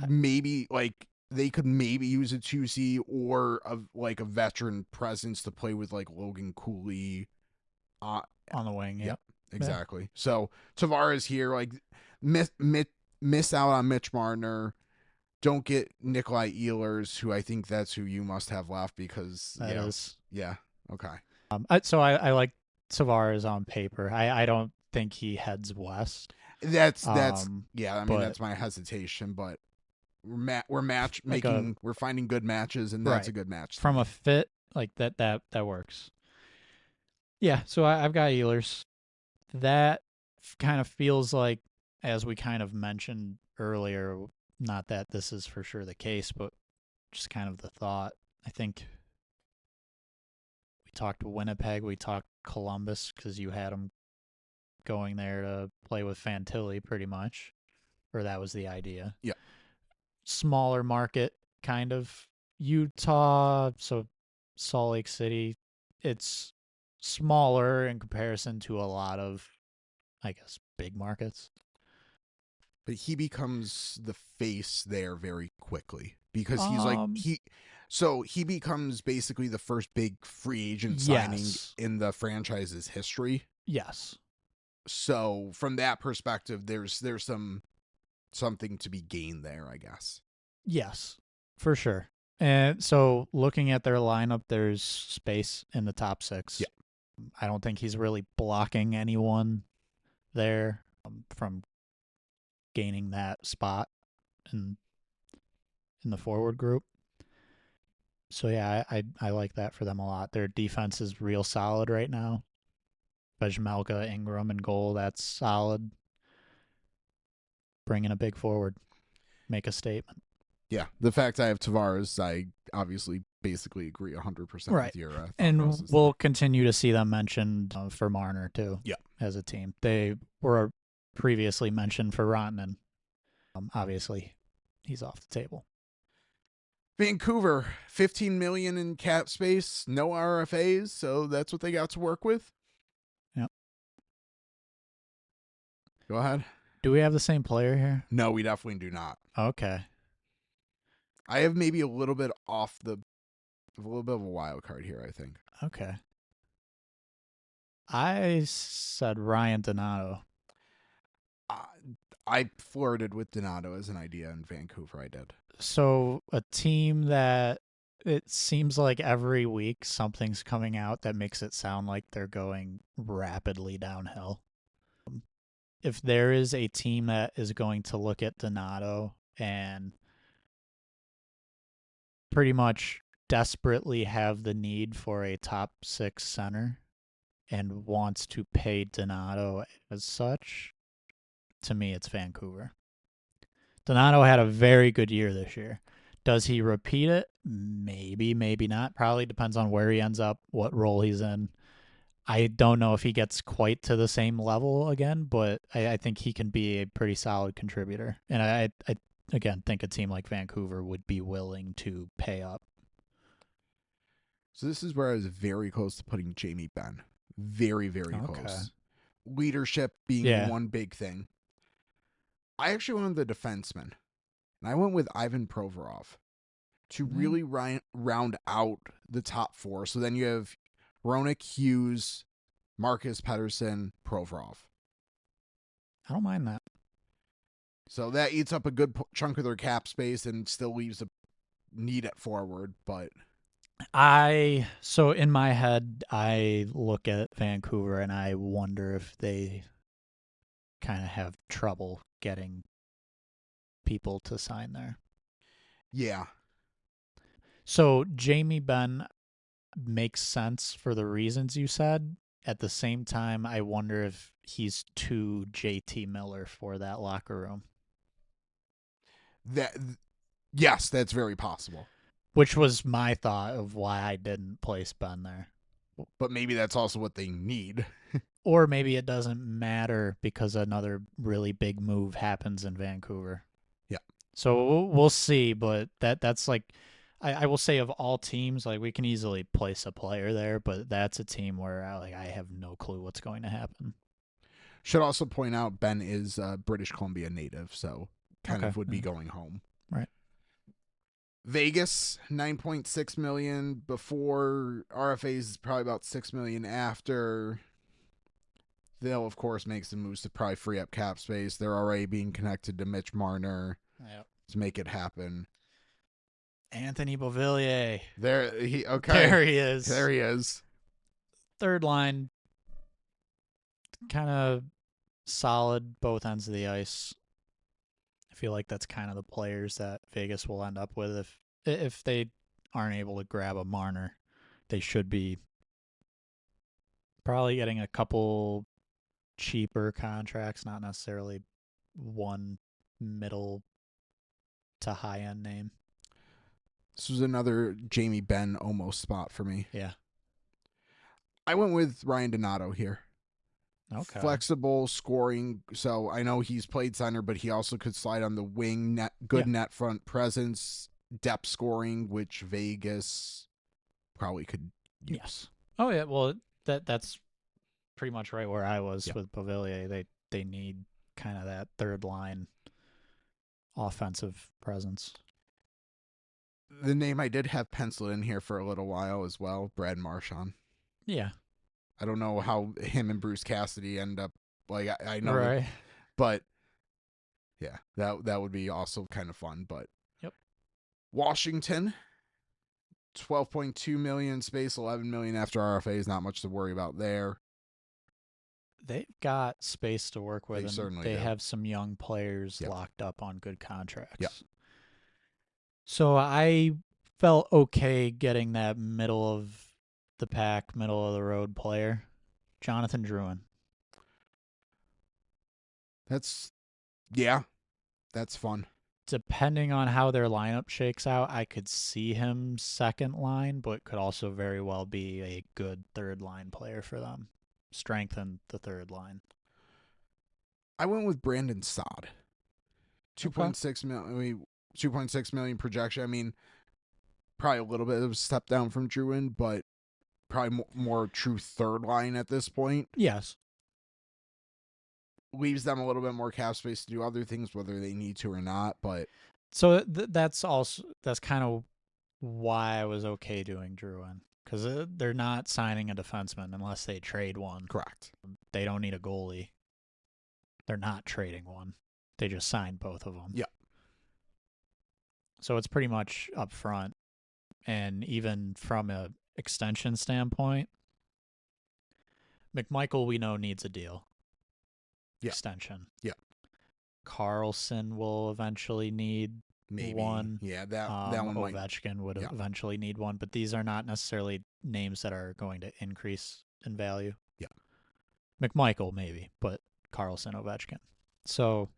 I, Maybe like they could maybe use a 2C or a veteran presence to play with like Logan Cooley. Uh, on the wing, yeah, yep. Yeah, exactly. So Tavares here, like miss out on Mitch Marner. Don't get Nikolaj Ehlers, who I think that's who you must have left because that is. yeah, okay. I like Tavares on paper. I don't think he heads west. That's Um, yeah. I mean but that's my hesitation, but like a we're finding good matches, and that's a right good match to from a me. fit like that works. Yeah, so I've got Ehlers. That kind of feels like, as we kind of mentioned earlier, not that this is for sure the case, but just kind of the thought. I think we talked Winnipeg, we talked Columbus because you had them going there to play with Fantilli pretty much, or that was the idea. Yeah, Smaller market, kind of. Utah, so Salt Lake City, it's smaller in comparison to a lot of, I guess, big markets. but he becomes the face there very quickly because he's like Um, he becomes basically the first big free agent signing yes, in the franchise's history. yes, So from that perspective, there's something to be gained there, I guess. yes, for sure. And so looking at their lineup, there's space in the top Yeah. six. I don't think he's really blocking anyone there from gaining that spot in in the forward group. So yeah, I like that for them a lot. Their defense is real solid right now. Bejmelka, Ingram, and goal, that's solid. Bring in a big forward, make a statement. Yeah, the fact I have Tavares, I obviously basically agree 100% Right. with your thought And process there. we'll continue to see them mentioned for Marner, too, Yeah. as a team. They were previously mentioned for Rantanen. Obviously, he's off the table. Vancouver, 15 million in cap space, no RFAs, so that's what they got to work with. Yep. Go ahead. Do we have the same player here? No, we definitely do not. Okay. I have maybe a little bit a little bit of a wild card here, I think. Okay. I said Ryan Donato. Uh, I flirted with Donato as an idea in Vancouver. I did. So a team that it seems like every week something's coming out that makes it sound like they're going rapidly downhill. If there is a team that is going to look at Donato and pretty much desperately have the need for a top six center and wants to pay Donato as such, to me, it's Vancouver. Donato had a very good year this year. Does he repeat it? Maybe, maybe not. Probably depends on where he ends up, what role he's in. I don't know if he gets quite to the same level again, but I think he can be a pretty solid contributor. And I again think a team like Vancouver would be willing to pay up. So this is where I was very close to putting Jamie Benn. Very, very Okay. close. Leadership being Yeah. one big thing. I actually went with the defenseman, and I went with Ivan Provorov to Yeah. really round out the top four. So then you have Ronick, Hughes, Marcus Pettersson, Provorov. I don't mind that. So that eats up a good chunk of their cap space and still leaves a need at forward. But So in my head, I look at Vancouver and I wonder if they kind of have trouble getting people to sign there. yeah, So Jamie Benn makes sense for the reasons you said. At the same time, I wonder if he's too JT Miller for that locker room. that yes, that's very possible. which was my thought of why I didn't place Ben there. But maybe that's also what they need. Or maybe it doesn't matter because another really big move happens in Vancouver. Yeah. So we'll see, but that's like, I will say of all teams, like we can easily place a player there, but that's a team where I have no clue what's going to happen. Should also point out Ben is British Columbia native, so kind of would be going home. Right. Vegas, $9.6 million before. RFAs is probably about $6 million after. They'll, of course, make some moves to probably free up cap space. They're already being connected to Mitch Marner to make it happen. Anthony Beauvillier. There he is. There he is. Third line, kind of solid both ends of the ice. I feel like that's kind of the players that Vegas will end up with if they aren't able to grab a Marner. They should be probably getting a couple cheaper contracts, not necessarily one middle to high end name. This was another Jamie Benn almost spot for me. Yeah. I went with Ryan Donato here. Okay. Flexible scoring. So I know he's played center, but he also could slide on the wing. Net front presence, depth scoring, which Vegas probably could use. Yes. Oh yeah. Well, that's pretty much right where I was with Beauvillier. They need kind of that third line offensive presence. The name I did have penciled in here for a little while as well, Brad Marchand. Yeah. I don't know how him and Bruce Cassidy end up. Like I know, right. But yeah, that would be also kind of fun. But yep. Washington, $12.2 million space, $11 million after RFA is not much to worry about there. They've got space to work with, They have some young players locked up on good contracts. Yep. So I felt okay getting that middle of the pack, middle of the road player, Jonathan Drouin. That's fun. Depending on how their lineup shakes out, I could see him second line, but could also very well be a good third line player for them. Strengthen the third line. I went with Brandon Saad. 2.6 million. 2.6 million projection. I mean, probably a little bit of a step down from Drouin, but probably more true third line at this point. Yes. Leaves them a little bit more cap space to do other things, whether they need to or not. But so that's kind of why I was okay doing Drouin, because they're not signing a defenseman unless they trade one. Correct. They don't need a goalie. They're not trading one. They just signed both of them. Yeah. So it's pretty much up front. And even from a extension standpoint, McMichael, we know, needs a deal. Yeah. Extension. Yeah. Carlson will eventually need one. Yeah, that one might. Ovechkin would eventually need one, but these are not necessarily names that are going to increase in value. Yeah. McMichael maybe, but Carlson, Ovechkin. So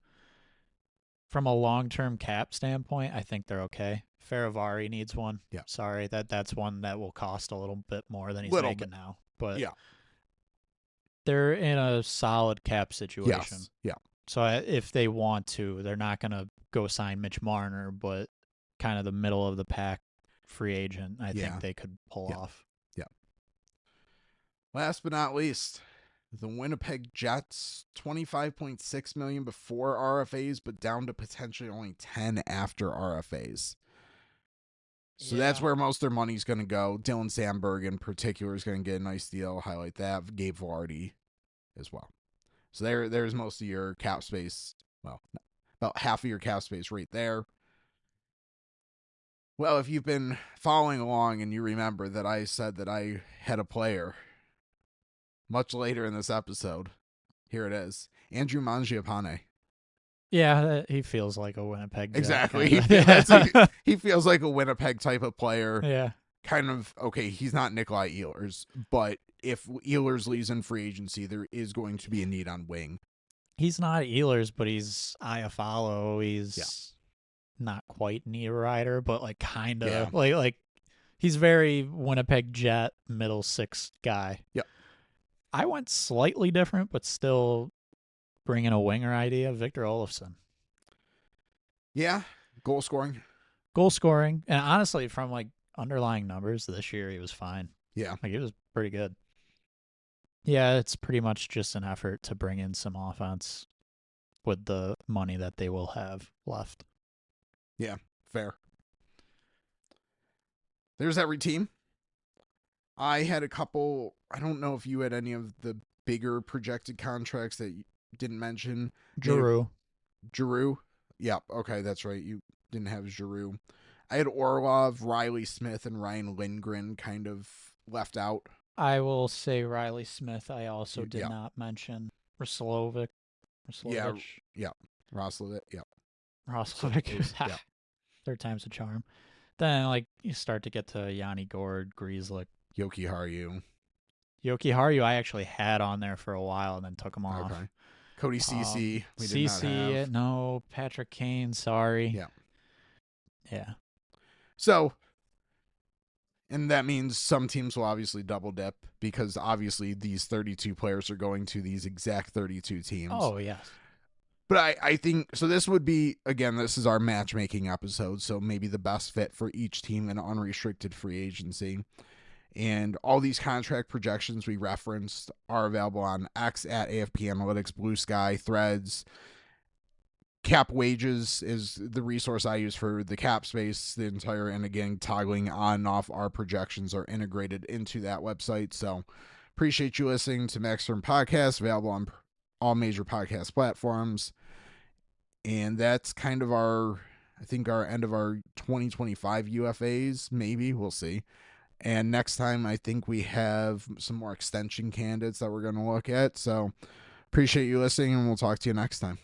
from a long-term cap standpoint, I think they're okay. Faravari needs one. Yeah. Sorry, that's one that will cost a little bit more than he's making now. But yeah, they're in a solid cap situation. Yes. Yeah. So if they want to, they're not going to go sign Mitch Marner, but kind of the middle of the pack free agent, I think they could pull off. Yeah. Last but not least, the Winnipeg Jets, $25.6 million before RFAs, but down to potentially only 10 after RFAs. So that's where most of their money's going to go. Dylan Sandberg in particular is going to get a nice deal. Highlight that. Gabe Vardy as well. So there's most of your cap space. Well, about half of your cap space right there. Well, if you've been following along and you remember that I said that I had a player much later in this episode, here it is. Andrew Mangiapane. Yeah, he feels like a Winnipeg Jet. Exactly. He feels like a Winnipeg type of player. Yeah. Kind of, okay, he's not Nikolaj Ehlers, but if Ehlers leaves in free agency, there is going to be a need on wing. He's not Ehlers, but he's Iafallo. He's not quite knee rider, but like kind Yeah. of like he's very Winnipeg Jet middle six guy. Yep. I went slightly different, but still bringing a winger idea. Victor Olofsson, Yeah. Goal scoring. goal scoring, and honestly, from like underlying numbers this year, he was fine. Yeah. Like it was pretty good. Yeah, it's pretty much just an effort to bring in some offense with the money that they will have left. Yeah. Fair. There's every team. I had a couple. I don't know if you had any of the bigger projected contracts that you didn't mention. Giroux. Giroux. Yep. Okay, that's right. You didn't have Giroux. I had Orlov, Riley Smith, and Ryan Lindgren kind of left out. I will say Riley Smith. I also did Yeah. not mention Roslovic. Yeah. Roslovic. Yeah. Roslovic. Yeah. Third time's a charm. Then like you start to get to Yanni Gord, Griezlick, Yoki Haru. Yoki Haru. I actually had on there for a while and then took him off. Okay. Cody Ceci. We did not Ceci, have. no. Patrick Kane. Sorry. Yeah. Yeah. So, and that means some teams will obviously double dip because obviously these 32 players are going to these exact 32 teams. Oh yes. But I think, so this would be, again, this is our matchmaking episode, so maybe the best fit for each team in unrestricted free agency. And all these contract projections we referenced are available on X at AFP Analytics, Blue Sky, Threads. Cap Wages is the resource I use for the cap space, the entire, and again, toggling on and off our projections are integrated into that website. So appreciate you listening to Max Term Podcast, available on all major podcast platforms. And that's kind of our end of our 2025 UFAs. Maybe we'll see. And next time, I think we have some more extension candidates that we're going to look at. So appreciate you listening, and we'll talk to you next time.